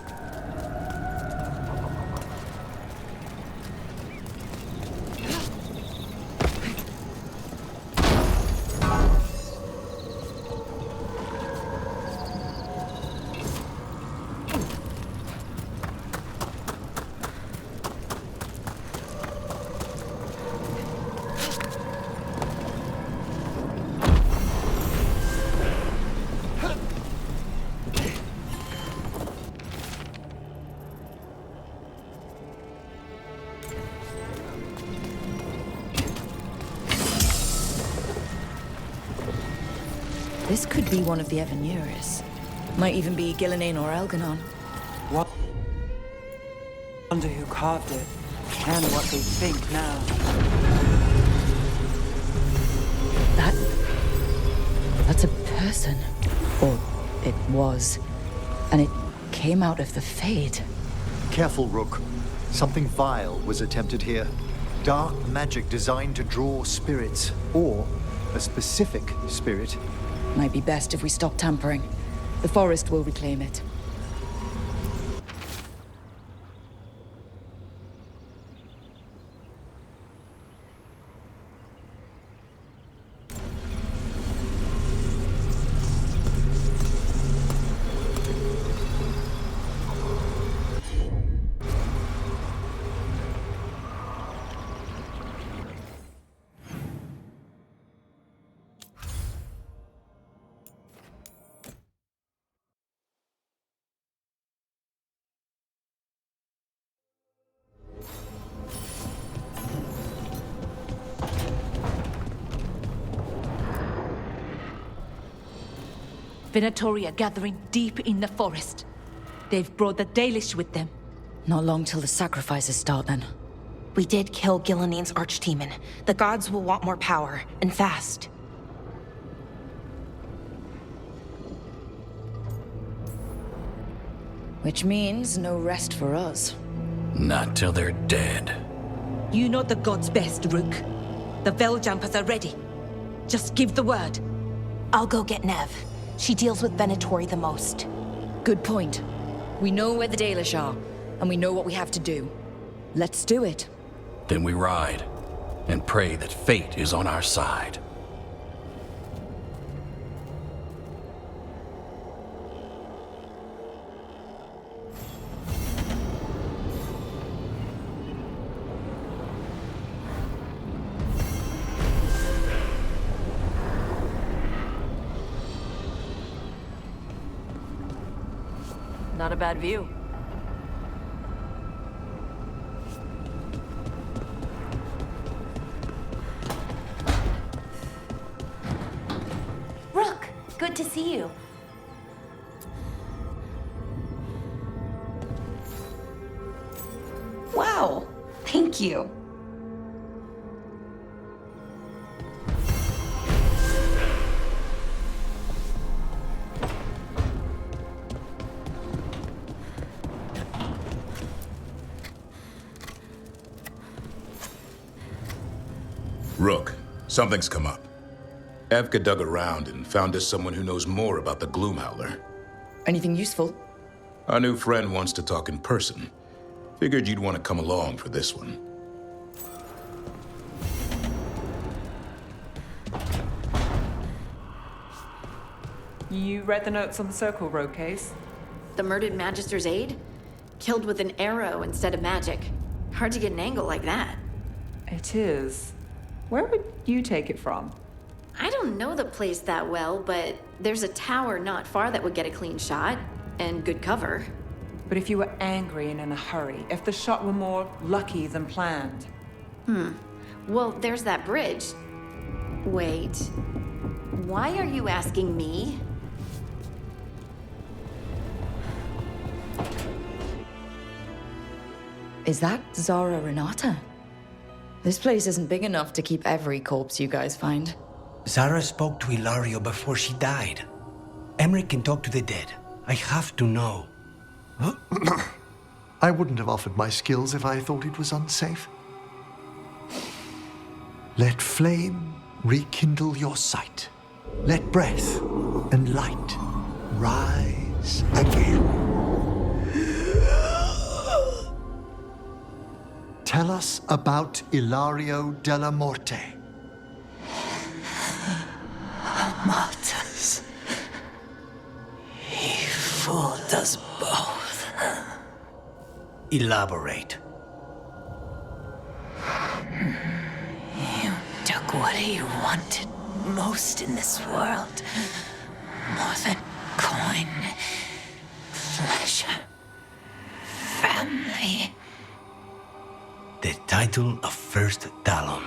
This could be one of the Evanuris. Might even be Gillenane or Elganon. What? Wonder who carved it, and what they think now. That's a person. Or it was. And it came out of the Fade. Careful, Rook. Something vile was attempted here. Dark magic designed to draw spirits, or a specific spirit. Might be best if we stop tampering. The forest will reclaim it. Venatori are gathering deep in the forest. They've brought the Dalish with them. Not long till the sacrifices start, then. We did kill Gilnean's archdemon. The gods will want more power, and fast. Which means no rest for us. Not till they're dead. You know the gods best, Rook. The Veiljumpers are ready. Just give the word. I'll go get Nev. She deals with Venatori the most. Good point. We know where the Dalish are, and we know what we have to do. Let's do it. Then we ride, and pray that fate is on our side. Not a bad view. Rook, good to see you. Wow, thank you. Rook, something's come up. Evka dug around and found us someone who knows more about the Gloomhowler. Anything useful? Our new friend wants to talk in person. Figured you'd want to come along for this one. You read the notes on the Circle Road case? The murdered Magister's aide? Killed with an arrow instead of magic. Hard to get an angle like that. It is. Where would you take it from? I don't know the place that well, but there's a tower not far that would get a clean shot, and good cover. But if you were angry and in a hurry, if the shot were more lucky than planned? Well, there's that bridge. Wait. Why are you asking me? Is that Zara Renata? This place isn't big enough to keep every corpse you guys find. Zara spoke to Ilario before she died. Emmerich can talk to the dead. I have to know. I wouldn't have offered my skills if I thought it was unsafe. Let flame rekindle your sight. Let breath and light rise again. Tell us about Ilario della Morte. Martyrs. He fooled us both. Elaborate. You took what he wanted most in this world. More than coin, pleasure, family. The title of First Talon.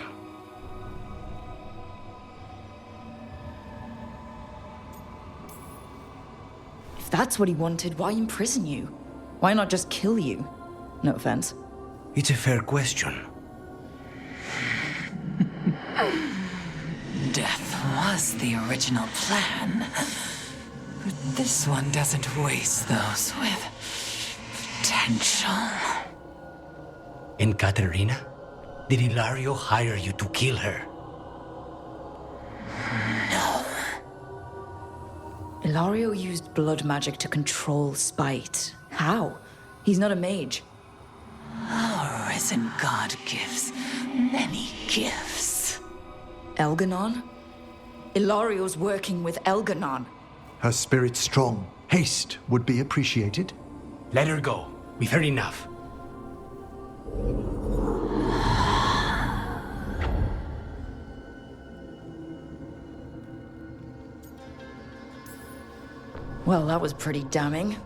If that's what he wanted, why imprison you? Why not just kill you? No offense. It's a fair question. Death was the original plan. But this one doesn't waste those with potential. And Katerina? Did Ilario hire you to kill her? No. Ilario used blood magic to control spite. How? He's not a mage. Our risen god gives many gifts. Elganon? Ilario's working with Elganon. Her spirit's strong. Haste would be appreciated. Let her go. We've heard enough. Well, that was pretty damning.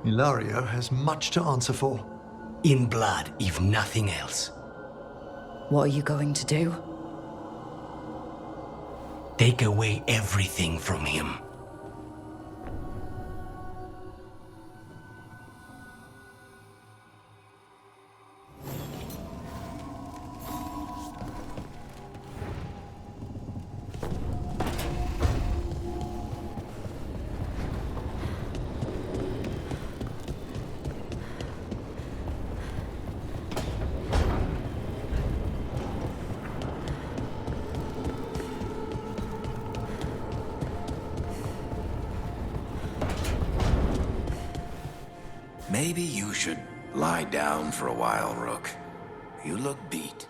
Ilario has much to answer for. In blood, if nothing else. What are you going to do? Take away everything from him. Maybe you should lie down for a while, Rook. You look beat.